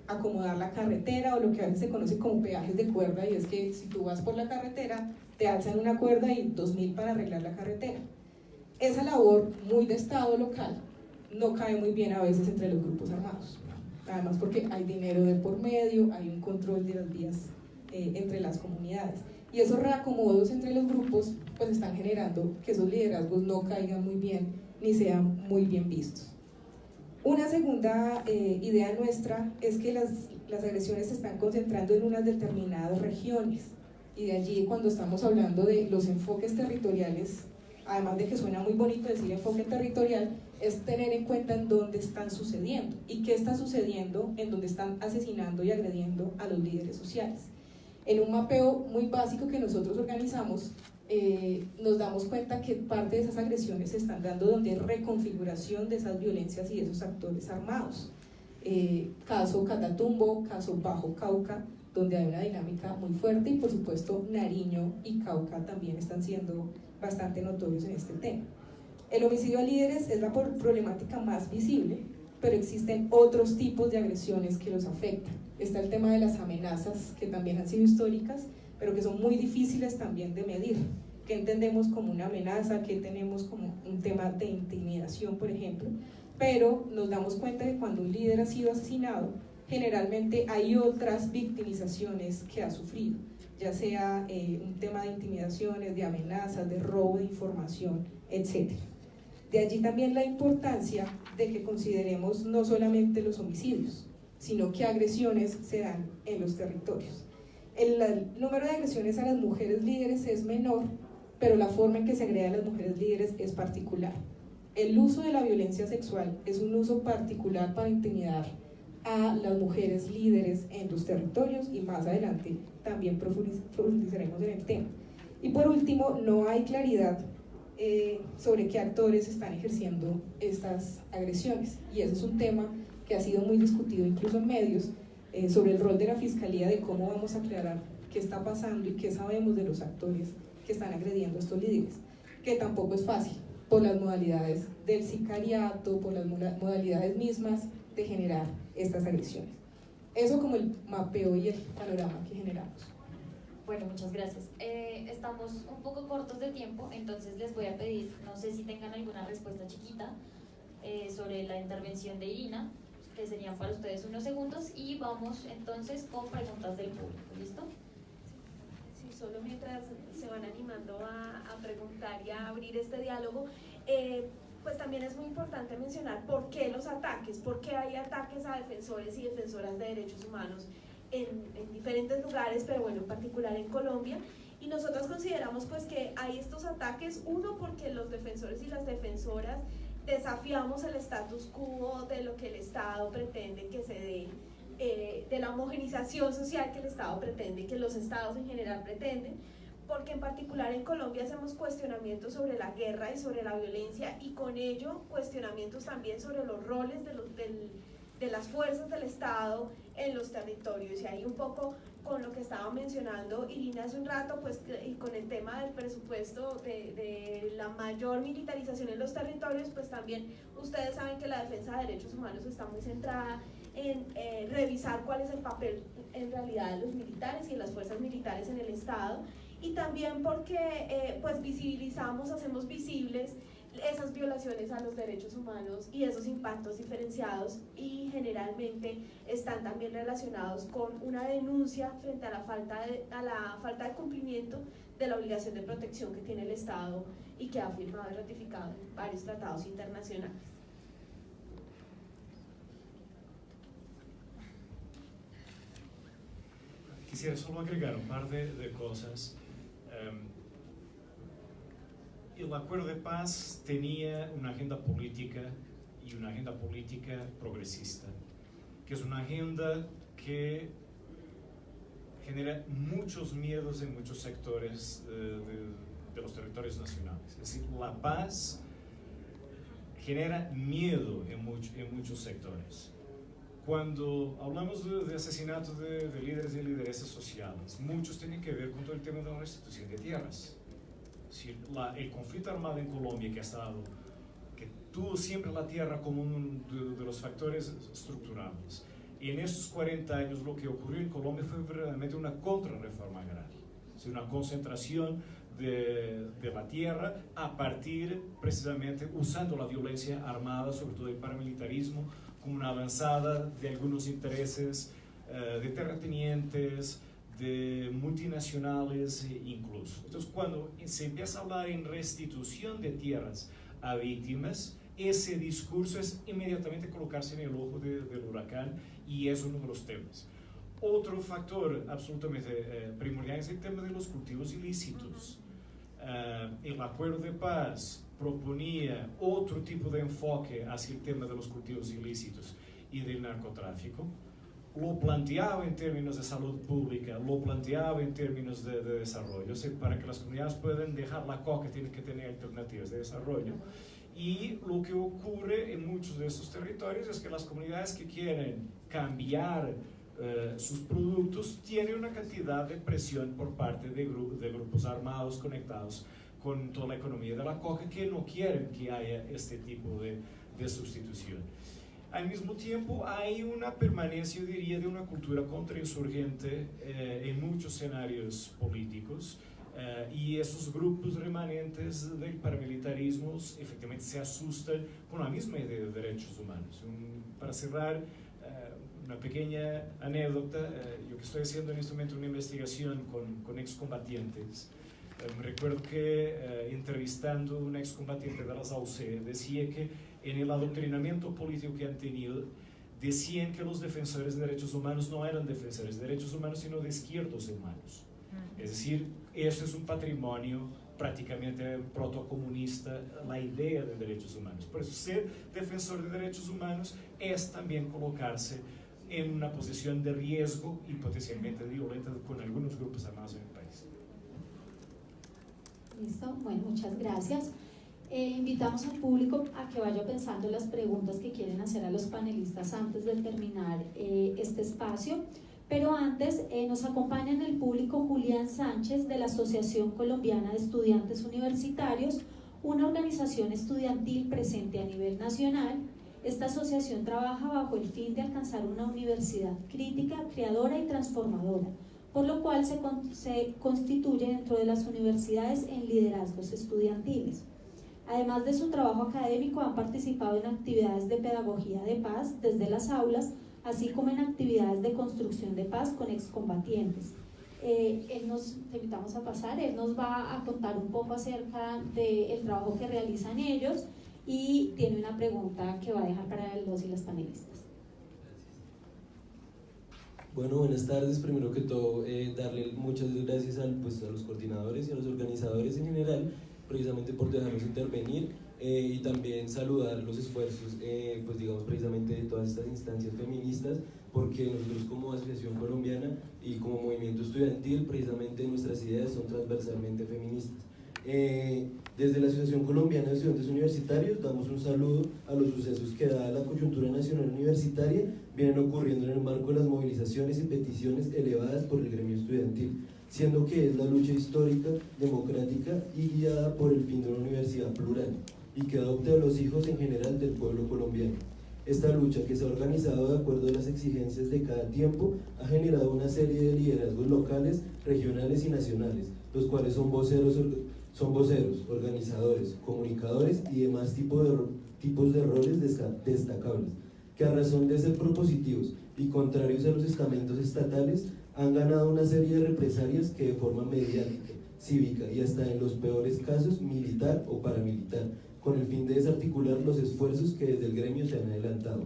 acomodar la carretera o lo que a veces se conoce como peajes de cuerda, y es que si tú vas por la carretera te alzan una cuerda y 2.000 para arreglar la carretera. Esa labor muy de Estado local no cae muy bien a veces entre los grupos armados, además porque hay dinero de por medio, hay un control de las vías entre las comunidades, y esos reacomodos entre los grupos pues están generando que esos liderazgos no caigan muy bien ni sean muy bien vistos. Una segunda idea nuestra es que las agresiones se están concentrando en unas determinadas regiones, y de allí cuando estamos hablando de los enfoques territoriales, además de que suena muy bonito decir enfoque territorial, es tener en cuenta en dónde están sucediendo y qué está sucediendo en donde están asesinando y agrediendo a los líderes sociales. En un mapeo muy básico que nosotros organizamos, nos damos cuenta que parte de esas agresiones se están dando donde hay reconfiguración de esas violencias y de esos actores armados. Caso Catatumbo, caso Bajo Cauca, donde hay una dinámica muy fuerte, y por supuesto Nariño y Cauca también están siendo bastante notorios en este tema. El homicidio a líderes es la problemática más visible, pero existen otros tipos de agresiones que los afectan. Está el tema de las amenazas, que también han sido históricas, pero que son muy difíciles también de medir. ¿Qué entendemos como una amenaza? ¿Qué tenemos como un tema de intimidación, por ejemplo? Pero nos damos cuenta que cuando un líder ha sido asesinado, generalmente hay otras victimizaciones que ha sufrido, ya sea un tema de intimidaciones, de amenazas, de robo de información, etc. De allí también la importancia de que consideremos no solamente los homicidios, sino que agresiones se dan en los territorios. El número de agresiones a las mujeres líderes es menor, pero la forma en que se agrede a las mujeres líderes es particular. El uso de la violencia sexual es un uso particular para intimidar a las mujeres líderes en los territorios, y más adelante también profundizaremos en el tema. Y por último, no hay claridad sobre qué actores están ejerciendo estas agresiones, y ese es un tema que ha sido muy discutido incluso en medios, sobre el rol de la Fiscalía, de cómo vamos a aclarar qué está pasando y qué sabemos de los actores que están agrediendo a estos líderes, que tampoco es fácil por las modalidades del sicariato, por las modalidades mismas de generar estas agresiones. Eso como el mapeo y el panorama que generamos. Bueno, muchas gracias. Estamos un poco cortos de tiempo, entonces les voy a pedir, no sé si tengan alguna respuesta chiquita sobre la intervención de Irina, que serían para ustedes unos segundos, y vamos entonces con preguntas del público. ¿Listo? Sí, solo mientras se van animando a preguntar y a abrir este diálogo, pues también es muy importante mencionar por qué los ataques, por qué hay ataques a defensores y defensoras de derechos humanos en diferentes lugares, pero bueno, en particular en Colombia. Y nosotros consideramos pues que hay estos ataques, uno, porque los defensores y las defensoras desafiamos el status quo de lo que el Estado pretende que se dé, de la homogenización social que el Estado pretende, que los estados en general pretenden, porque en particular en Colombia hacemos cuestionamientos sobre la guerra y sobre la violencia, y con ello cuestionamientos también sobre los roles de las fuerzas del Estado en los territorios. Y ahí un poco con lo que estaba mencionando Irina hace un rato, pues, y con el tema del presupuesto de la mayor militarización en los territorios, pues también ustedes saben que la defensa de derechos humanos está muy centrada en revisar cuál es el papel en realidad de los militares y de las fuerzas militares en el Estado, y también porque pues visibilizamos, hacemos visibles esas violaciones a los derechos humanos y esos impactos diferenciados, y generalmente están también relacionados con una denuncia frente a la falta de cumplimiento de la obligación de protección que tiene el Estado y que ha firmado y ratificado en varios tratados internacionales. Quisiera solo agregar un par de cosas. El acuerdo de paz tenía una agenda política, y una agenda política progresista, que es una agenda que genera muchos miedos en muchos sectores de los territorios nacionales. Es decir, la paz genera miedo en muchos sectores. Cuando hablamos de asesinato de líderes y lideresas sociales, muchos tienen que ver con todo el tema de la restitución de tierras. Es decir, el conflicto armado en Colombia que tuvo siempre la tierra como uno de los factores estructurales, Y en estos 40 años lo que ocurrió en Colombia fue verdaderamente una contrarreforma agraria, una concentración de la tierra a partir precisamente usando la violencia armada, sobre todo el paramilitarismo, como una avanzada de algunos intereses de terratenientes, de multinacionales incluso. Entonces, cuando se empieza a hablar en restitución de tierras a víctimas, ese discurso es inmediatamente colocarse en el ojo del huracán, y es uno de los temas. Otro factor absolutamente primordial es el tema de los cultivos ilícitos. El acuerdo de paz proponía otro tipo de enfoque hacia el tema de los cultivos ilícitos y del narcotráfico. Lo planteaba en términos de salud pública, lo planteaba en términos de desarrollo. O sea, para que las comunidades puedan dejar la coca, tienen que tener alternativas de desarrollo. Y lo que ocurre en muchos de estos territorios es que las comunidades que quieren cambiar sus productos tienen una cantidad de presión por parte de grupos armados conectados con toda la economía de la coca, que no quieren que haya este tipo de sustitución. Al mismo tiempo hay una permanencia, yo diría, de una cultura contrainsurgente en muchos escenarios políticos, y esos grupos remanentes del paramilitarismo efectivamente se asustan con la misma idea de derechos humanos. Para cerrar, una pequeña anécdota, yo que estoy haciendo en este momento una investigación con excombatientes, me recuerdo que entrevistando a un excombatiente de las AUC decía que en el adoctrinamiento político que han tenido, decían que los defensores de derechos humanos no eran defensores de derechos humanos, sino de izquierdos humanos. Es decir, eso es un patrimonio prácticamente protocomunista, la idea de derechos humanos. Por eso, ser defensor de derechos humanos es también colocarse en una posición de riesgo y potencialmente violenta con algunos grupos armados en el país. Listo, bueno, muchas gracias. Invitamos al público a que vaya pensando las preguntas que quieren hacer a los panelistas antes de terminar este espacio. Pero antes nos acompaña en el público Julián Sánchez de la Asociación Colombiana de Estudiantes Universitarios, una organización estudiantil presente a nivel nacional. Esta asociación trabaja bajo el fin de alcanzar una universidad crítica, creadora y transformadora, por lo cual se constituye dentro de las universidades en liderazgos estudiantiles. Además de su trabajo académico, han participado en actividades de pedagogía de paz desde las aulas, así como en actividades de construcción de paz con excombatientes. Te invitamos a pasar, él nos va a contar un poco acerca del trabajo que realizan ellos y tiene una pregunta que va a dejar para los y las panelistas. Bueno, buenas tardes. Primero que todo, darle muchas gracias a los coordinadores y a los organizadores en general, precisamente por dejarnos intervenir, y también saludar los esfuerzos, pues digamos, precisamente de todas estas instancias feministas, porque nosotros como Asociación Colombiana y como movimiento estudiantil, precisamente nuestras ideas son transversalmente feministas. Desde la Asociación Colombiana de Estudiantes Universitarios damos un saludo a los sucesos que, dada la coyuntura nacional universitaria, vienen ocurriendo en el marco de las movilizaciones y peticiones elevadas por el gremio estudiantil, siendo que es la lucha histórica, democrática y guiada por el fin de una universidad plural y que adopte a los hijos en general del pueblo colombiano. Esta lucha, que se ha organizado de acuerdo a las exigencias de cada tiempo, ha generado una serie de liderazgos locales, regionales y nacionales, los cuales son voceros, organizadores, comunicadores y demás tipos de roles destacables, que a razón de ser propositivos y contrarios a los estamentos estatales, han ganado una serie de represalias que de forma mediática, cívica y hasta en los peores casos militar o paramilitar, con el fin de desarticular los esfuerzos que desde el gremio se han adelantado.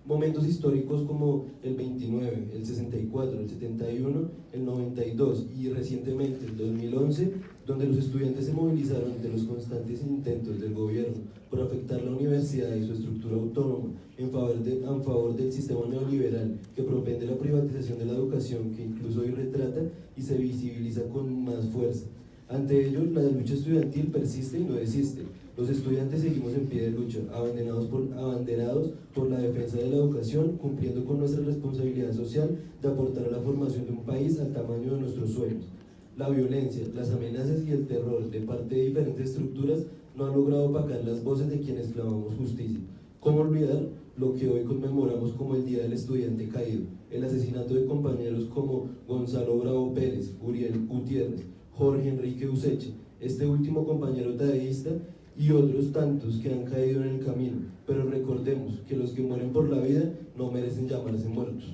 Momentos históricos como el 29, el 64, el 71, el 92 y recientemente el 2011, donde los estudiantes se movilizaron ante los constantes intentos del gobierno por afectar la universidad y su estructura autónoma en favor del sistema neoliberal que propende la privatización de la educación, que incluso hoy retrata y se visibiliza con más fuerza. Ante ello, la lucha estudiantil persiste y no desiste. Los estudiantes seguimos en pie de lucha, abanderados por la defensa de la educación, cumpliendo con nuestra responsabilidad social de aportar a la formación de un país al tamaño de nuestros sueños. La violencia, las amenazas y el terror de parte de diferentes estructuras no han logrado opacar las voces de quienes clamamos justicia. ¿Cómo olvidar lo que hoy conmemoramos como el Día del Estudiante Caído, el asesinato de compañeros como Gonzalo Bravo Pérez, Uriel Gutiérrez, Jorge Enrique Useche, este último compañero tadeísta, y otros tantos que han caído en el camino, pero recordemos que los que mueren por la vida no merecen llamarse muertos.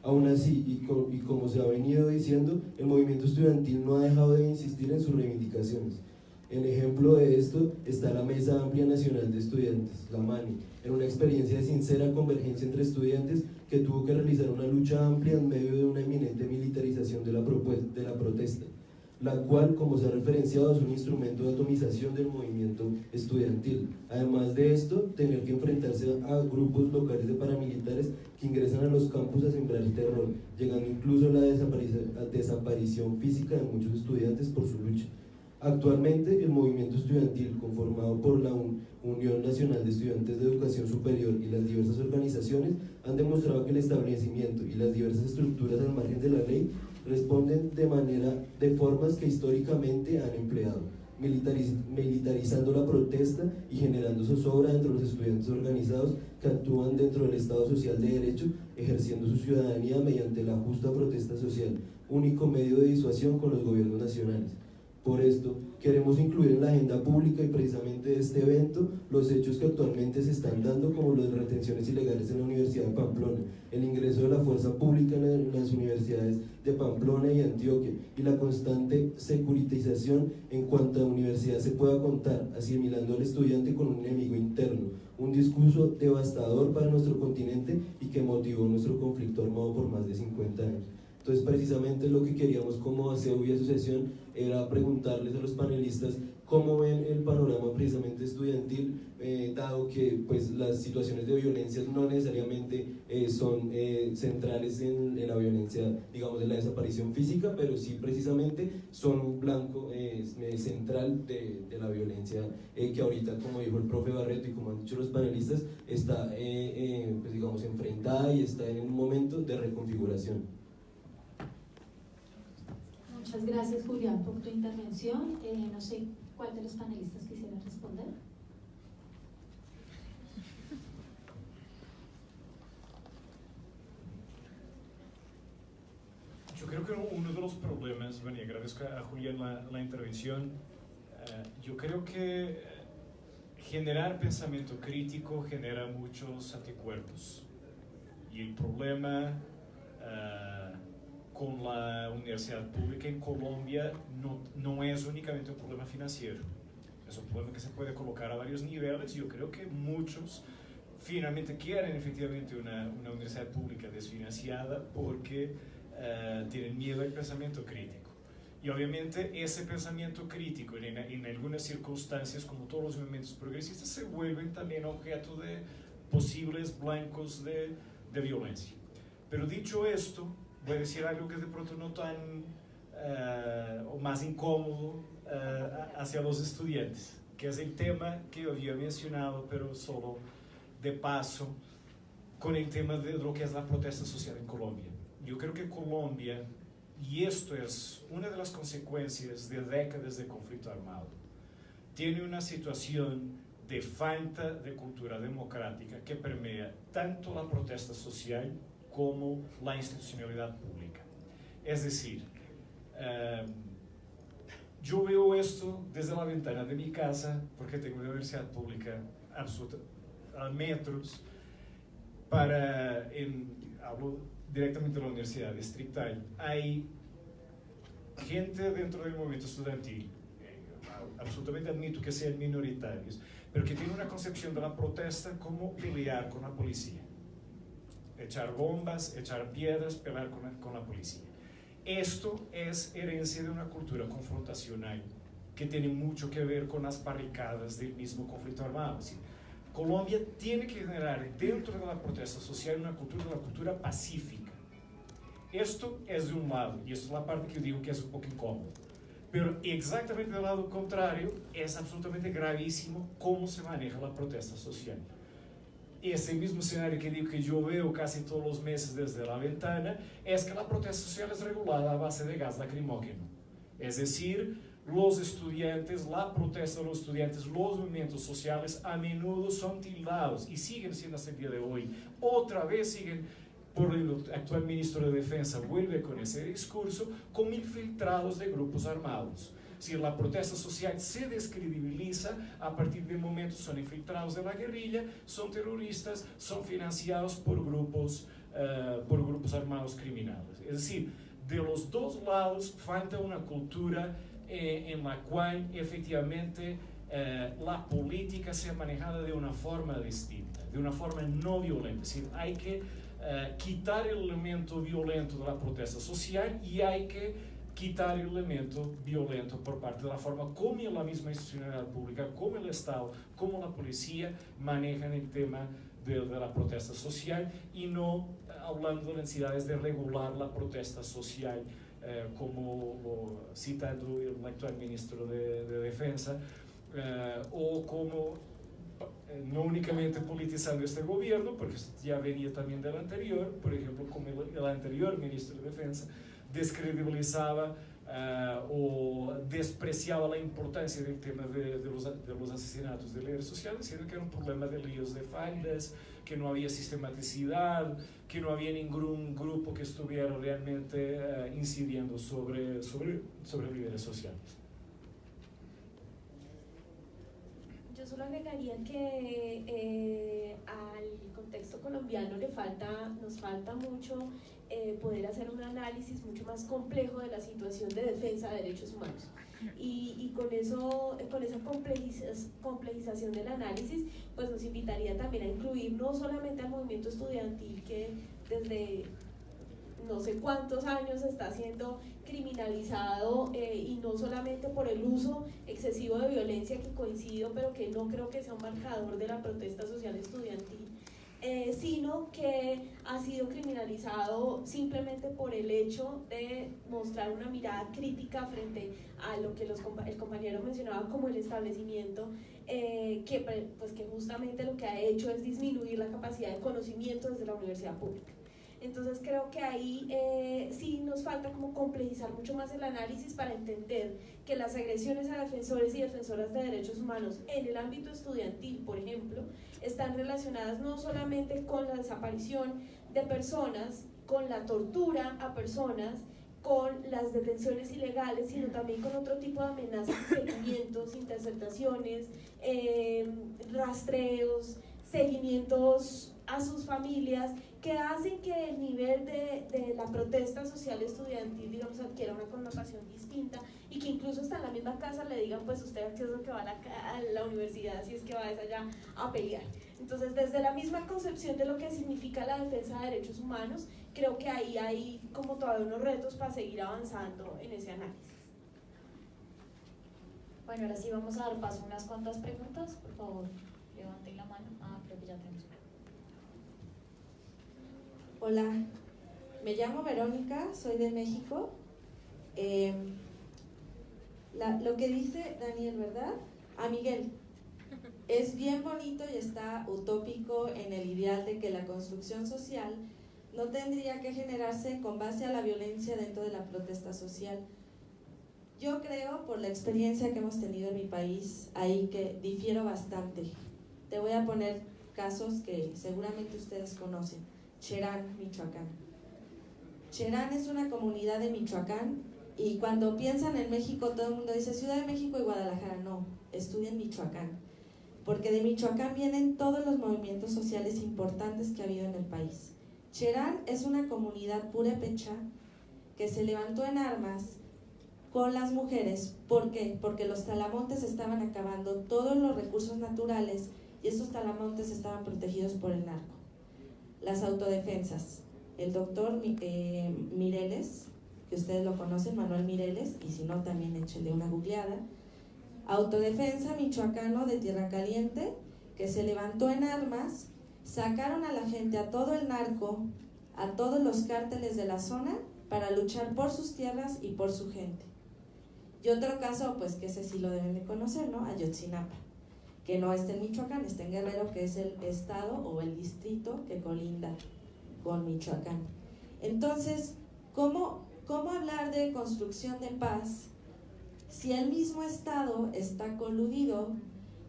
Aún así, y como se ha venido diciendo, el movimiento estudiantil no ha dejado de insistir en sus reivindicaciones. En ejemplo de esto está la Mesa Amplia Nacional de Estudiantes, la MANE, en una experiencia de sincera convergencia entre estudiantes que tuvo que realizar una lucha amplia en medio de una eminente militarización de la protesta, la cual, como se ha referenciado, es un instrumento de atomización del movimiento estudiantil. Además de esto, tener que enfrentarse a grupos locales de paramilitares que ingresan a los campus a sembrar terror, llegando incluso a la desaparición física de muchos estudiantes por su lucha. Actualmente, el movimiento estudiantil, conformado por la Unión Nacional de Estudiantes de Educación Superior y las diversas organizaciones, han demostrado que el establecimiento y las diversas estructuras al margen de la ley responden de formas que históricamente han empleado, militarizando la protesta y generando zozobra entre los estudiantes organizados que actúan dentro del Estado Social de Derecho, ejerciendo su ciudadanía mediante la justa protesta social, único medio de disuasión con los gobiernos nacionales. Por esto, queremos incluir en la agenda pública y precisamente de este evento los hechos que actualmente se están dando, como las retenciones ilegales en la Universidad de Pamplona, el ingreso de la fuerza pública en las universidades de Pamplona y Antioquia, y la constante securitización en cuanto a universidad se pueda contar, asimilando al estudiante con un enemigo interno, un discurso devastador para nuestro continente y que motivó nuestro conflicto armado por más de 50 años. Entonces, precisamente lo que queríamos como ASEU y asociación era preguntarles a los panelistas cómo ven el panorama precisamente estudiantil, dado que pues, las situaciones de violencia no necesariamente son centrales en la violencia, digamos, de la desaparición física, pero sí precisamente son un blanco central de la violencia que ahorita, como dijo el profe Barreto y como han dicho los panelistas, está pues, digamos, enfrentada y está en un momento de reconfiguración. Muchas gracias, Julián, por tu intervención. No sé cuál de los panelistas quisiera responder. Yo creo que uno de los problemas, bueno, y agradezco a Julián la intervención, yo creo que generar pensamiento crítico genera muchos anticuerpos. Y el problema con la universidad pública en Colombia no es únicamente un problema financiero, es un problema que se puede colocar a varios niveles. Yo creo que muchos finalmente quieren efectivamente una universidad pública desfinanciada porque tienen miedo al pensamiento crítico. Y obviamente ese pensamiento crítico en algunas circunstancias, como todos los movimientos progresistas, se vuelven también objeto de posibles blancos de violencia. Pero dicho esto, voy a decir algo que de pronto no tan o más incómodo hacia los estudiantes, que es el tema que yo había mencionado, pero solo de paso, con el tema de lo que es la protesta social en Colombia. Yo creo que Colombia, y esto es una de las consecuencias de décadas de conflicto armado, tiene una situación de falta de cultura democrática que permea tanto la protesta social como la institucionalidad pública. Es decir, yo veo esto desde la ventana de mi casa, porque tengo una universidad pública absoluta, a metros, hablo directamente de la Universidad Distrital. Hay gente dentro del movimiento estudiantil, absolutamente admito que sean minoritarios, pero que tienen una concepción de la protesta como pelear con la policía. Echar bombas, echar piedras, pelear con la policía. Esto es herencia de una cultura confrontacional que tiene mucho que ver con las barricadas del mismo conflicto armado. ¿Sí? Colombia tiene que generar dentro de la protesta social una cultura pacífica. Esto es de un lado, y esta es la parte que yo digo que es un poco incómodo. Pero exactamente del lado contrario, es absolutamente gravísimo cómo se maneja la protesta social. Ese mismo escenario que digo que yo veo casi todos los meses desde la ventana, es que la protesta social es regulada a base de gas lacrimógeno. Es decir, los estudiantes, la protesta de los estudiantes, los movimientos sociales a menudo son tildados y siguen siendo hasta el día de hoy. Otra vez siguen, por el actual ministro de Defensa, vuelve con ese discurso, como infiltrados de grupos armados. Si la protesta social se descredibiliza, a partir de momentos son infiltrados de la guerrilla, son terroristas, son financiados por grupos armados criminales. Es decir, de los dos lados falta una cultura en la cual efectivamente la política sea manejada de una forma distinta, de una forma no violenta. Es decir, hay que quitar el elemento violento de la protesta social y hay que quitar el elemento violento por parte de la forma como la misma institucionalidad pública, como el Estado, como la policía manejan el tema de la protesta social, y no hablando de necesidades de regular la protesta social, como citando el actual ministro de Defensa, o como no únicamente politizando este gobierno, porque ya venía también del anterior, por ejemplo, como el anterior ministro de Defensa descredibilizaba o despreciaba la importancia del tema de los asesinatos de líderes sociales, diciendo que era un problema de líos de faldas, que no había sistematicidad, que no había ningún grupo que estuviera realmente incidiendo sobre líderes sociales. Yo solo agregaría que al contexto colombiano nos falta mucho poder hacer un análisis mucho más complejo de la situación de defensa de derechos humanos. Y con esa complejización del análisis, pues nos invitaría también a incluir no solamente al movimiento estudiantil, que desde no sé cuántos años está siendo criminalizado, y no solamente por el uso excesivo de violencia, que coincido, pero que no creo que sea un marcador de la protesta social estudiantil, sino que ha sido criminalizado simplemente por el hecho de mostrar una mirada crítica frente a lo que el compañero mencionaba como el establecimiento, que justamente lo que ha hecho es disminuir la capacidad de conocimiento desde la universidad pública. Entonces creo que ahí sí nos falta como complejizar mucho más el análisis para entender que las agresiones a defensores y defensoras de derechos humanos en el ámbito estudiantil, por ejemplo, están relacionadas no solamente con la desaparición de personas, con la tortura a personas, con las detenciones ilegales, sino también con otro tipo de amenazas, seguimientos, interceptaciones, rastreos, seguimientos a sus familias, que hacen que el nivel de la protesta social estudiantil, digamos, adquiera una connotación distinta, y que incluso hasta en la misma casa le digan, pues usted qué es lo que va a la universidad, si es que va allá a pelear. Entonces, desde la misma concepción de lo que significa la defensa de derechos humanos, creo que ahí hay como todavía unos retos para seguir avanzando en ese análisis. Bueno, ahora sí vamos a dar paso a unas cuantas preguntas. Por favor, levanten la mano. Creo que ya tenemos. Hola, me llamo Verónica, soy de México. Lo que dice Daniel, ¿verdad? A Miguel, es bien bonito y está utópico en el ideal de que la construcción social no tendría que generarse con base a la violencia dentro de la protesta social. Yo creo, por la experiencia que hemos tenido en mi país, ahí que difiero bastante. Te voy a poner casos que seguramente ustedes conocen. Cherán, Michoacán. Cherán es una comunidad de Michoacán, y cuando piensan en México todo el mundo dice Ciudad de México y Guadalajara. No, estudien Michoacán, porque de Michoacán vienen todos los movimientos sociales importantes que ha habido en el país. Cherán es una comunidad purépecha que se levantó en armas con las mujeres. ¿Por qué? Porque los talamontes estaban acabando todos los recursos naturales, y estos talamontes estaban protegidos por el narco. Las autodefensas, el doctor Mireles, que ustedes lo conocen, Manuel Mireles, y si no también échenle una googleada. Autodefensa michoacano de Tierra Caliente, que se levantó en armas, sacaron a la gente, a todo el narco, a todos los cárteles de la zona, para luchar por sus tierras y por su gente. Y otro caso, pues que ese sí lo deben de conocer, ¿no? Ayotzinapa, que no está en Michoacán, está en Guerrero, que es el estado o el distrito que colinda con Michoacán. Entonces, ¿cómo hablar de construcción de paz si el mismo Estado está coludido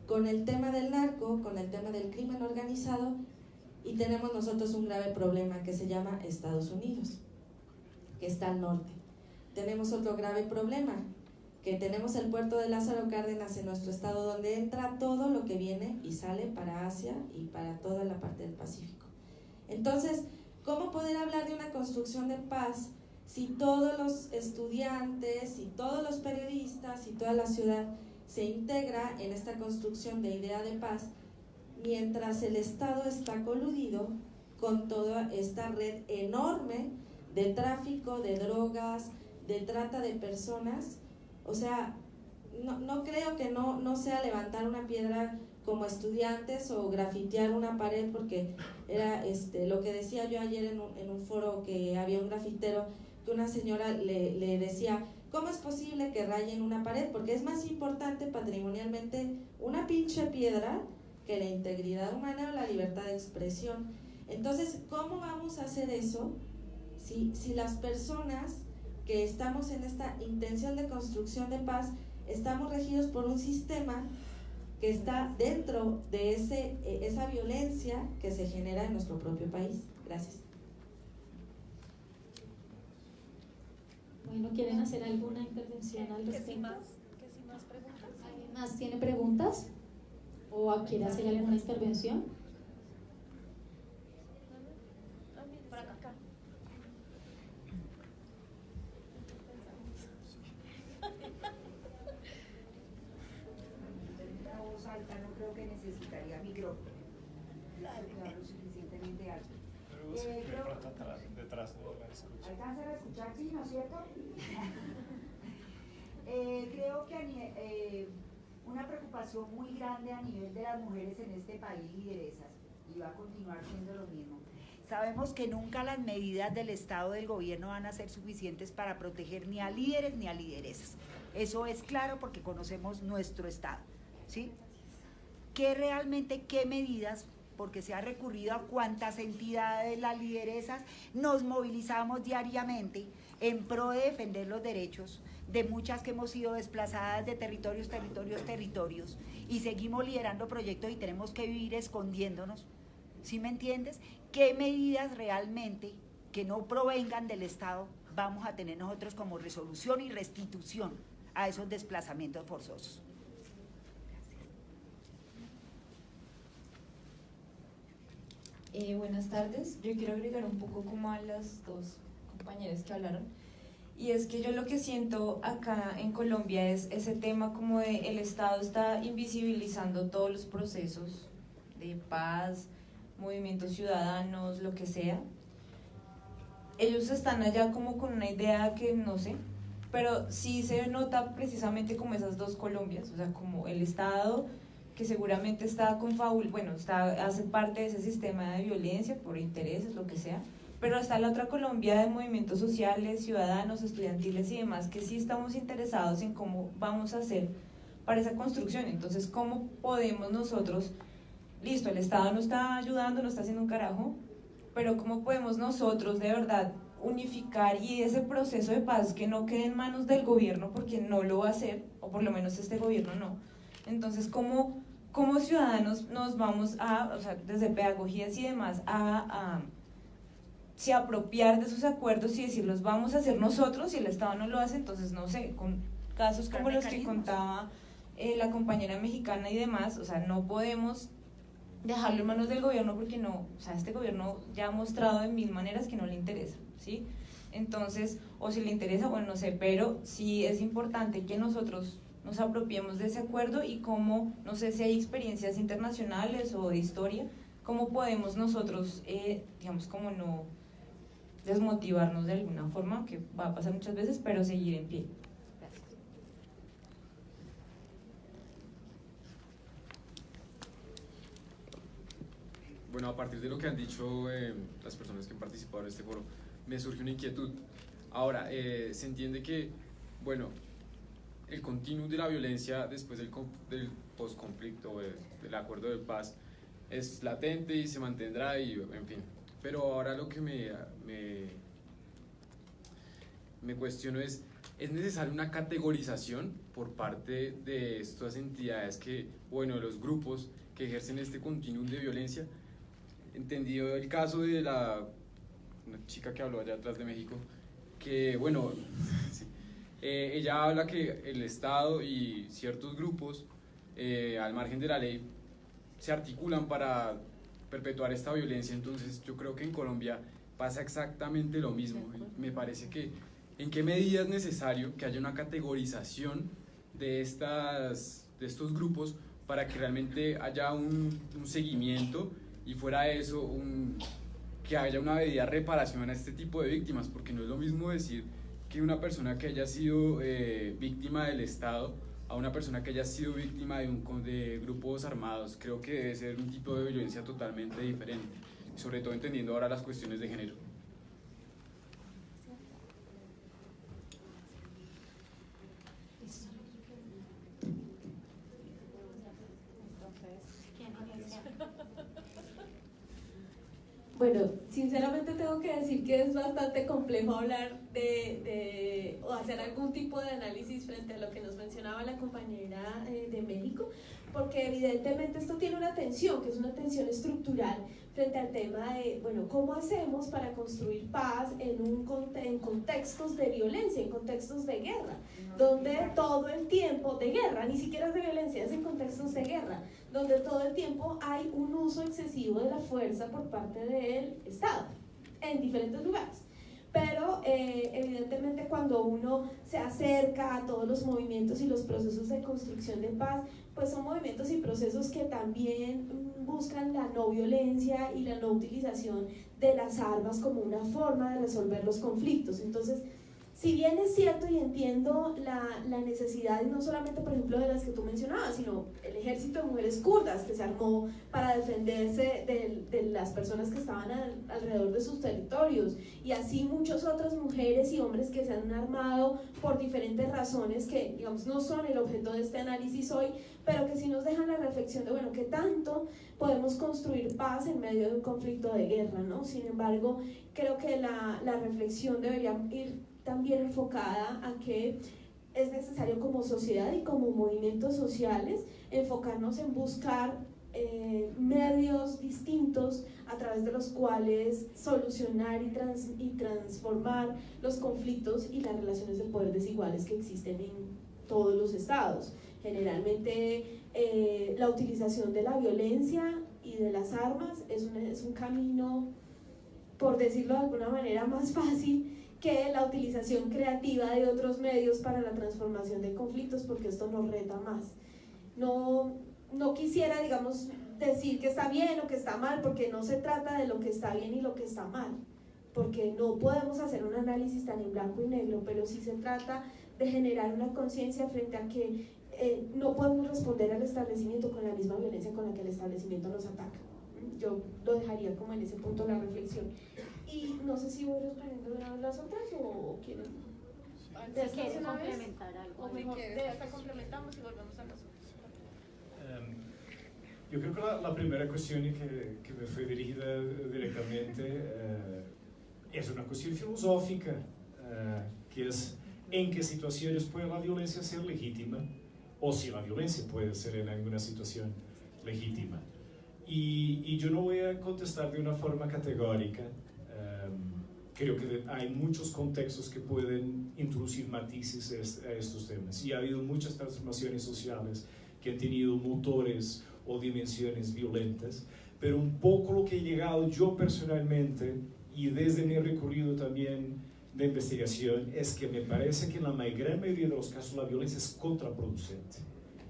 con el tema del narco, con el tema del crimen organizado, y tenemos nosotros un grave problema que se llama Estados Unidos, que está al norte. Tenemos otro grave problema, que tenemos el puerto de Lázaro Cárdenas en nuestro estado, donde entra todo lo que viene y sale para Asia y para toda la parte del Pacífico. Entonces, ¿cómo poder hablar de una construcción de paz si todos los estudiantes y todos los periodistas y toda la ciudad se integra en esta construcción de idea de paz, mientras el Estado está coludido con toda esta red enorme de tráfico, de drogas, de trata de personas? O sea, no creo que no sea levantar una piedra como estudiantes o grafitear una pared, porque era lo que decía yo ayer en un foro, que había un grafitero que una señora le decía: ¿cómo es posible que rayen una pared? Porque es más importante patrimonialmente una pinche piedra que la integridad humana o la libertad de expresión. Entonces, ¿cómo vamos a hacer eso si las personas que estamos en esta intención de construcción de paz estamos regidos por un sistema que está dentro de esa violencia que se genera en nuestro propio país? Gracias. Bueno, ¿quieren hacer alguna intervención al respecto? ¿Que si más preguntas? ¿Alguien más tiene preguntas? ¿O quiere hacer alguna intervención? Por acá. Una voz alta no creo que necesitaría micrófono. Claro, suficientemente alto. Detrás no la escucha. ¿Alcanzan a escuchar? Sí, ¿no es cierto? Creo que una preocupación muy grande a nivel de las mujeres en este país, lideresas, y va a continuar siendo lo mismo. Sabemos que nunca las medidas del Estado, del gobierno, van a ser suficientes para proteger ni a líderes ni a lideresas. Eso es claro porque conocemos nuestro Estado, ¿sí? ¿Qué medidas? Porque se ha recurrido a cuántas entidades, las lideresas, nos movilizamos diariamente en pro de defender los derechos de muchas que hemos sido desplazadas de territorios, y seguimos liderando proyectos y tenemos que vivir escondiéndonos, ¿sí me entiendes? ¿Qué medidas realmente que no provengan del Estado vamos a tener nosotros como resolución y restitución a esos desplazamientos forzosos? Buenas tardes. Yo quiero agregar un poco como a las dos compañeras que hablaron, y es que yo lo que siento acá en Colombia es ese tema como de el Estado está invisibilizando todos los procesos de paz, movimientos ciudadanos, lo que sea. Ellos están allá como con una idea que no sé, pero sí se nota precisamente como esas dos Colombias, o sea, como el Estado que seguramente está hace parte de ese sistema de violencia por intereses, lo que sea, pero está la otra Colombia de movimientos sociales, ciudadanos, estudiantiles y demás, que sí estamos interesados en cómo vamos a hacer para esa construcción. Entonces, ¿cómo podemos nosotros, listo, el Estado no está ayudando, no está haciendo un carajo, pero cómo podemos nosotros de verdad unificar y ese proceso de paz que no quede en manos del gobierno, porque no lo va a hacer, o por lo menos este gobierno no? Entonces, ¿cómo ciudadanos nos vamos a, o sea, desde pedagogías y demás, a apropiar de esos acuerdos y decir, los vamos a hacer nosotros? Si el Estado no lo hace, entonces no sé, con casos como los que contaba la compañera mexicana y demás, o sea, no podemos dejarlo en manos del gobierno porque no, o sea, este gobierno ya ha mostrado de mil maneras que no le interesa, ¿sí? Entonces, o si le interesa, bueno, no sé, pero sí es importante que nosotros nos apropiemos de ese acuerdo y cómo, no sé si hay experiencias internacionales o de historia, cómo podemos nosotros, digamos, como no desmotivarnos de alguna forma, que va a pasar muchas veces, pero seguir en pie. Gracias. Bueno, a partir de lo que han dicho las personas que han participado en este foro, me surge una inquietud. Ahora, se entiende que, bueno, el continuum de la violencia después del posconflicto, del acuerdo de paz, es latente y se mantendrá, y en fin. Pero ahora lo que me cuestiono ¿es necesaria una categorización por parte de estas entidades que, bueno, de los grupos que ejercen este continuum de violencia? Entendido el caso de una chica que habló allá atrás de México, que, bueno, sí, ella habla que el Estado y ciertos grupos, al margen de la ley, se articulan para perpetuar esta violencia. Entonces yo creo que en Colombia pasa exactamente lo mismo. Me parece que en qué medida es necesario que haya una categorización de estos grupos para que realmente haya un seguimiento y fuera de eso que haya una debida reparación a este tipo de víctimas, porque no es lo mismo decir que una persona que haya sido víctima del Estado a una persona que haya sido víctima de grupos armados. Creo que debe ser un tipo de violencia totalmente diferente, sobre todo entendiendo ahora las cuestiones de género. Bueno, sinceramente tengo que decir que es bastante complejo hablar o hacer algún tipo de análisis frente a lo que nos mencionaba la compañera de México, porque evidentemente esto tiene una tensión, que es una tensión estructural frente al tema de, bueno, ¿cómo hacemos para construir paz en contextos de violencia, en contextos de guerra, donde todo el tiempo, de guerra, ni siquiera es de violencia, es en contextos de guerra, donde todo el tiempo hay un uso excesivo de la fuerza por parte del Estado, en diferentes lugares? Pero evidentemente cuando uno se acerca a todos los movimientos y los procesos de construcción de paz, pues son movimientos y procesos que también buscan la no violencia y la no utilización de las armas como una forma de resolver los conflictos. Entonces, si bien es cierto y entiendo la necesidad, no solamente por ejemplo de las que tú mencionabas, sino el ejército de mujeres kurdas que se armó para defenderse de las personas que estaban alrededor de sus territorios, y así muchas otras mujeres y hombres que se han armado por diferentes razones que, digamos, no son el objeto de este análisis hoy, pero que sí nos dejan la reflexión de, bueno, ¿qué tanto podemos construir paz en medio de un conflicto de guerra, ¿no? Sin embargo, creo que la reflexión debería ir también enfocada a que es necesario como sociedad y como movimientos sociales enfocarnos en buscar medios distintos a través de los cuales solucionar y transformar los conflictos y las relaciones de poder desiguales que existen en todos los estados. Generalmente la utilización de la violencia y de las armas es un camino, por decirlo de alguna manera, más fácil que la utilización creativa de otros medios para la transformación de conflictos, porque esto nos reta más. No quisiera, digamos, decir que está bien o que está mal, porque no se trata de lo que está bien y lo que está mal, porque no podemos hacer un análisis tan en blanco y negro, pero sí se trata de generar una conciencia frente a que no podemos responder al establecimiento con la misma violencia con la que el establecimiento nos ataca. Yo lo dejaría como en ese punto la reflexión. Y no sé si voy respondiendo una vez las otras o quieren. Si quieren complementar algo. O mejor de esta complementamos y volvemos a las otras. Yo creo que la primera cuestión que me fue dirigida directamente es una cuestión filosófica, que es en qué situaciones puede la violencia ser legítima o si la violencia puede ser en alguna situación legítima. Y yo no voy a contestar de una forma categórica. Creo que hay muchos contextos que pueden introducir matices a estos temas, y ha habido muchas transformaciones sociales que han tenido motores o dimensiones violentas, pero un poco lo que he llegado yo personalmente y desde mi recorrido también de investigación es que me parece que en la gran mayoría de los casos la violencia es contraproducente.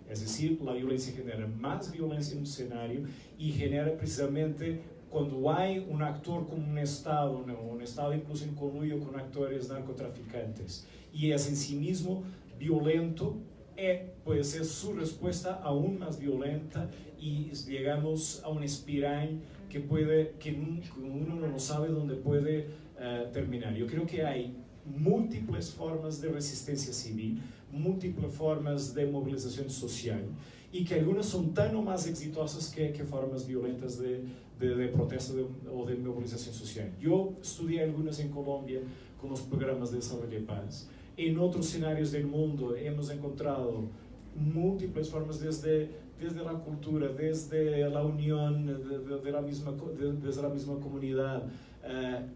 Es decir, la violencia genera más violencia en un escenario y genera precisamente cuando hay un actor como un Estado incluso en conluyo con actores narcotraficantes y es en sí mismo violento, puede ser su respuesta aún más violenta y llegamos a una espiral que uno no sabe dónde puede terminar. Yo creo que hay múltiples formas de resistencia civil, múltiples formas de movilización social, y que algunas son tan o más exitosas que formas violentas de protesta o de movilización social. Yo estudié algunas en Colombia con los programas de desarrollo de paz. En otros escenarios del mundo hemos encontrado múltiples formas desde la cultura, desde la unión desde la misma comunidad,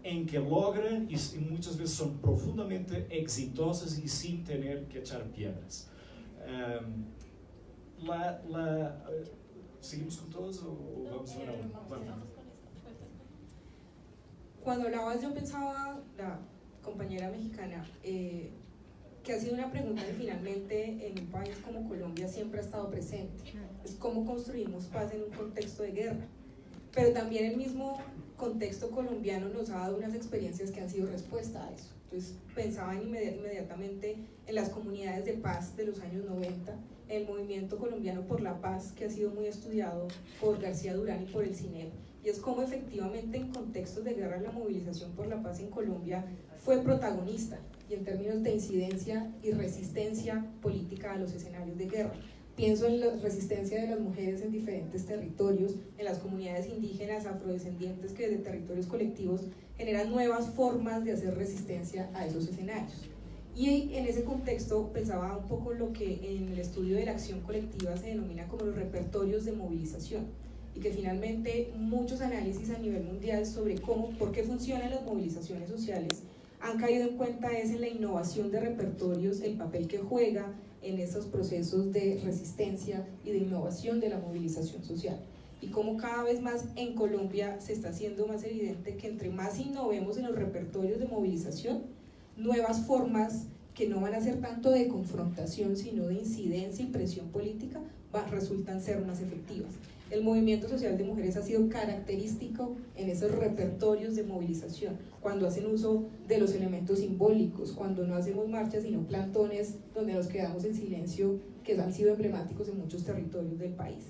en que logran y muchas veces son profundamente exitosas y sin tener que echar piedras. ¿Seguimos con todos o vamos a ver ahora? Cuando hablabas yo pensaba, la compañera mexicana, que ha sido una pregunta que finalmente en un país como Colombia siempre ha estado presente. Es cómo construimos paz en un contexto de guerra. Pero también el mismo contexto colombiano nos ha dado unas experiencias que han sido respuesta a eso. Entonces pensaba inmediatamente en las comunidades de paz de los años 90, el movimiento colombiano por la paz, que ha sido muy estudiado por García Durán y por el CINEP, y es como efectivamente en contextos de guerra la movilización por la paz en Colombia fue protagonista, y en términos de incidencia y resistencia política a los escenarios de guerra. Pienso en la resistencia de las mujeres en diferentes territorios, en las comunidades indígenas, afrodescendientes, que desde territorios colectivos generan nuevas formas de hacer resistencia a esos escenarios. Y en ese contexto pensaba un poco en lo que en el estudio de la acción colectiva se denomina como los repertorios de movilización, y que finalmente muchos análisis a nivel mundial sobre por qué funcionan las movilizaciones sociales han caído en cuenta es en la innovación de repertorios, el papel que juega en esos procesos de resistencia y de innovación de la movilización social. Y cómo cada vez más en Colombia se está haciendo más evidente que entre más innovemos en los repertorios de movilización, nuevas formas que no van a ser tanto de confrontación, sino de incidencia y presión política, resultan ser más efectivas. El movimiento social de mujeres ha sido característico en esos repertorios de movilización, cuando hacen uso de los elementos simbólicos, cuando no hacemos marchas sino plantones donde nos quedamos en silencio, que han sido emblemáticos en muchos territorios del país.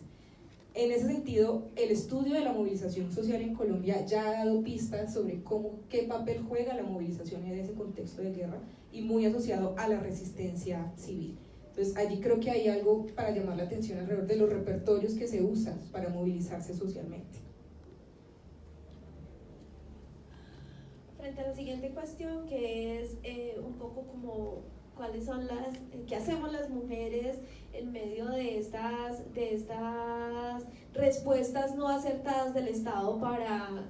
En ese sentido, el estudio de la movilización social en Colombia ya ha dado pistas sobre qué papel juega la movilización en ese contexto de guerra, y muy asociado a la resistencia civil. Entonces allí creo que hay algo para llamar la atención alrededor de los repertorios que se usan para movilizarse socialmente. Frente a la siguiente cuestión, que es un poco como cuáles son qué hacemos las mujeres en medio de estas respuestas no acertadas del Estado para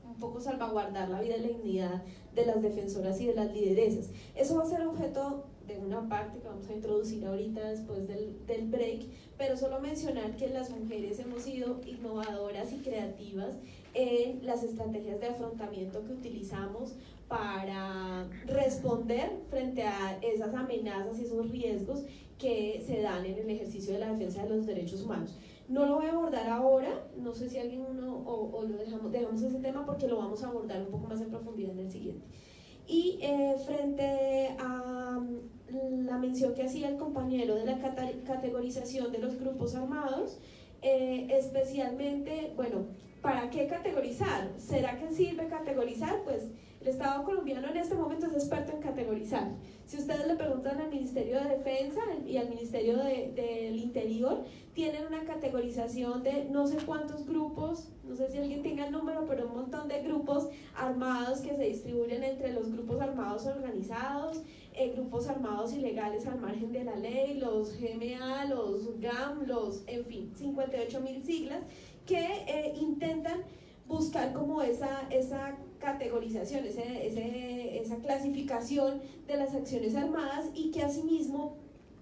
un poco salvaguardar la vida y la dignidad de las defensoras y de las lideresas. Eso va a ser objeto de una parte que vamos a introducir ahorita después del break, pero solo mencionar que las mujeres hemos sido innovadoras y creativas en las estrategias de afrontamiento que utilizamos para responder frente a esas amenazas y esos riesgos que se dan en el ejercicio de la defensa de los derechos humanos. No lo voy a abordar ahora, no sé si alguien o lo dejamos ese tema porque lo vamos a abordar un poco más en profundidad en el siguiente. Y frente a la mención que hacía el compañero de la categorización de los grupos armados, especialmente, bueno, ¿para qué categorizar? ¿Será que sirve categorizar? Pues el Estado colombiano en este momento es experto en categorizar. Si ustedes le preguntan al Ministerio de Defensa y al Ministerio del Interior, tienen una categorización de no sé cuántos grupos, no sé si alguien tenga el número, pero un montón de grupos armados que se distribuyen entre los grupos armados organizados, grupos armados ilegales al margen de la ley, los GMA, los GAM, en fin, 58.000 siglas que intentan buscar como esa categorización, esa clasificación de las acciones armadas, y que asimismo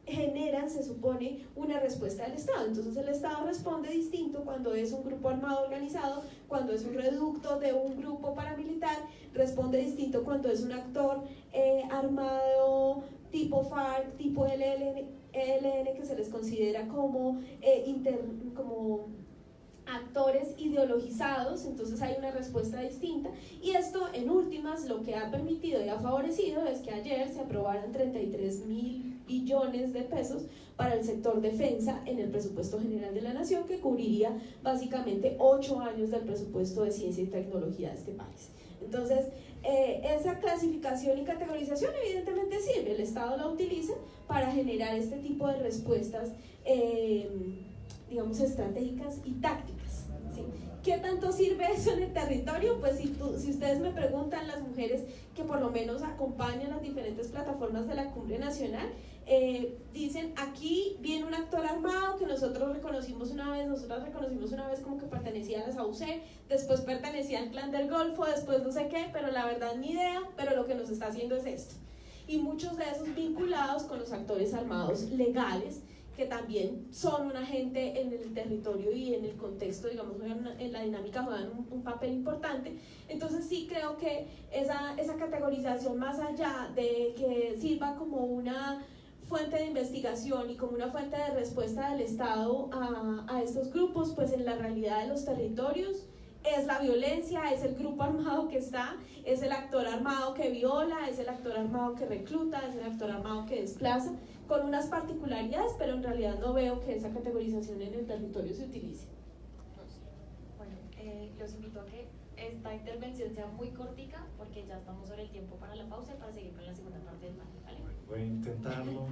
generan, se supone, una respuesta del Estado. Entonces el Estado responde distinto cuando es un grupo armado organizado, cuando es un reducto de un grupo paramilitar, responde distinto cuando es un actor armado tipo FARC, tipo ELN, que se les considera como actores ideologizados. Entonces hay una respuesta distinta, y esto en últimas lo que ha permitido y ha favorecido es que ayer se aprobaran 33.000 billones de pesos para el sector defensa en el presupuesto general de la nación, que cubriría básicamente 8 años del presupuesto de ciencia y tecnología de este país. Entonces esa clasificación y categorización evidentemente sirve, el Estado la utiliza para generar este tipo de respuestas digamos estratégicas y tácticas, ¿sí? ¿Qué tanto sirve eso en el territorio? Pues si ustedes me preguntan, las mujeres que por lo menos acompañan las diferentes plataformas de la Cumbre Nacional, dicen, aquí viene un actor armado que nosotros reconocimos una vez como que pertenecía a la SAUC, después pertenecía al Clan del Golfo, después no sé qué, pero la verdad ni idea, pero lo que nos está haciendo es esto. Y muchos de esos vinculados con los actores armados legales, que también son un agente en el territorio y en el contexto, digamos, en la dinámica juegan un papel importante. Entonces sí creo que esa categorización, más allá de que sirva como una fuente de investigación y como una fuente de respuesta del Estado a estos grupos, pues en la realidad de los territorios es la violencia, es el grupo armado que está, es el actor armado que viola, es el actor armado que recluta, es el actor armado que desplaza, con unas particularidades, pero en realidad no veo que esa categorización en el territorio se utilice. Bueno, los invito a que esta intervención sea muy cortica, porque ya estamos sobre el tiempo para la pausa y para seguir con la segunda parte del panel, ¿vale? Voy a intentarlo.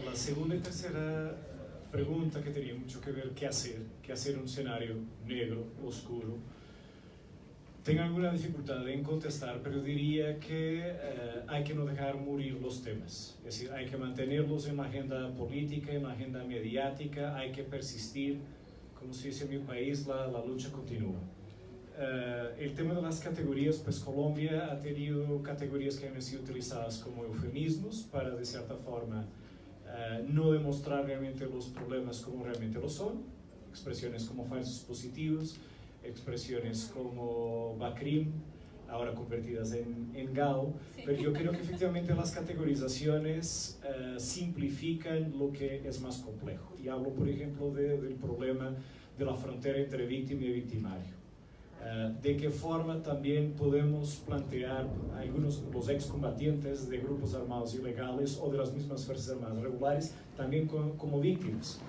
La segunda y tercera pregunta, que tenía mucho que ver qué hacer en un escenario negro, oscuro. Tengo alguna dificultad en contestar, pero diría que hay que no dejar morir los temas. Es decir, hay que mantenerlos en la agenda política, en la agenda mediática, hay que persistir. Como se dice en mi país, la lucha continúa. El tema de las categorías, pues Colombia ha tenido categorías que han sido utilizadas como eufemismos para, de cierta forma, no demostrar realmente los problemas como realmente lo son. Expresiones como falsos positivos, expresiones como BACRIM, ahora convertidas en GAO, sí. Pero yo creo que efectivamente las categorizaciones simplifican lo que es más complejo. Y hablo, por ejemplo, del problema de la frontera entre víctima y victimario. De qué forma también podemos plantear los excombatientes de grupos armados ilegales o de las mismas Fuerzas Armadas regulares también como víctimas,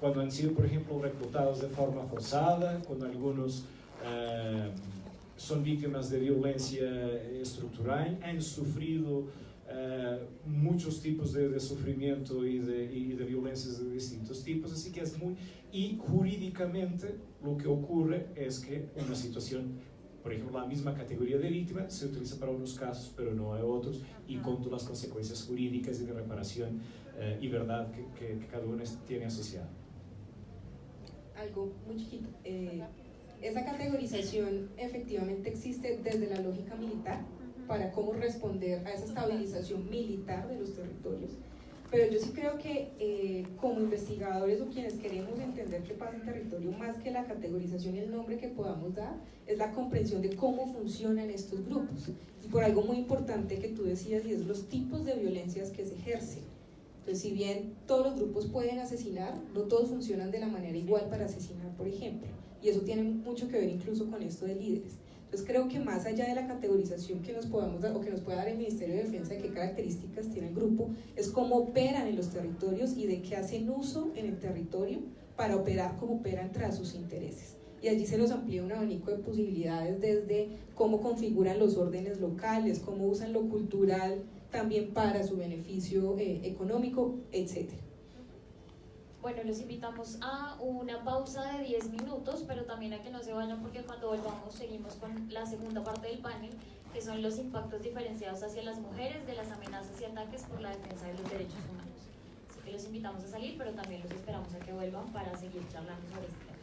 cuando han sido, por ejemplo, reclutados de forma forzada, cuando algunos son víctimas de violencia estructural, han sufrido muchos tipos de sufrimiento y de violencias de distintos tipos, así que es muy... Y jurídicamente lo que ocurre es que una situación, por ejemplo, la misma categoría de víctima se utiliza para unos casos, pero no hay otros, y con todas las consecuencias jurídicas y de reparación y verdad que cada uno tiene asociado. Algo muy chiquito. Esa categorización efectivamente existe desde la lógica militar para cómo responder a esa estabilización militar de los territorios, pero yo sí creo que como investigadores o quienes queremos entender qué pasa en territorio, más que la categorización y el nombre que podamos dar, es la comprensión de cómo funcionan estos grupos, y por algo muy importante que tú decías, y es los tipos de violencias que se ejercen. Entonces, si bien todos los grupos pueden asesinar, no todos funcionan de la manera igual para asesinar, por ejemplo, y eso tiene mucho que ver incluso con esto de líderes. Entonces creo que más allá de la categorización que nos podamos dar, o que nos pueda dar el Ministerio de Defensa de qué características tiene el grupo, es cómo operan en los territorios y de qué hacen uso en el territorio para operar como operan tras sus intereses. Y allí se nos amplía un abanico de posibilidades, desde cómo configuran los órdenes locales, cómo usan lo cultural también para su beneficio económico, etc. Bueno, los invitamos a una pausa de 10 minutos, pero también a que no se vayan, porque cuando volvamos seguimos con la segunda parte del panel, que son los impactos diferenciados hacia las mujeres de las amenazas y ataques por la defensa de los derechos humanos. Así que los invitamos a salir, pero también los esperamos a que vuelvan para seguir charlando sobre este tema.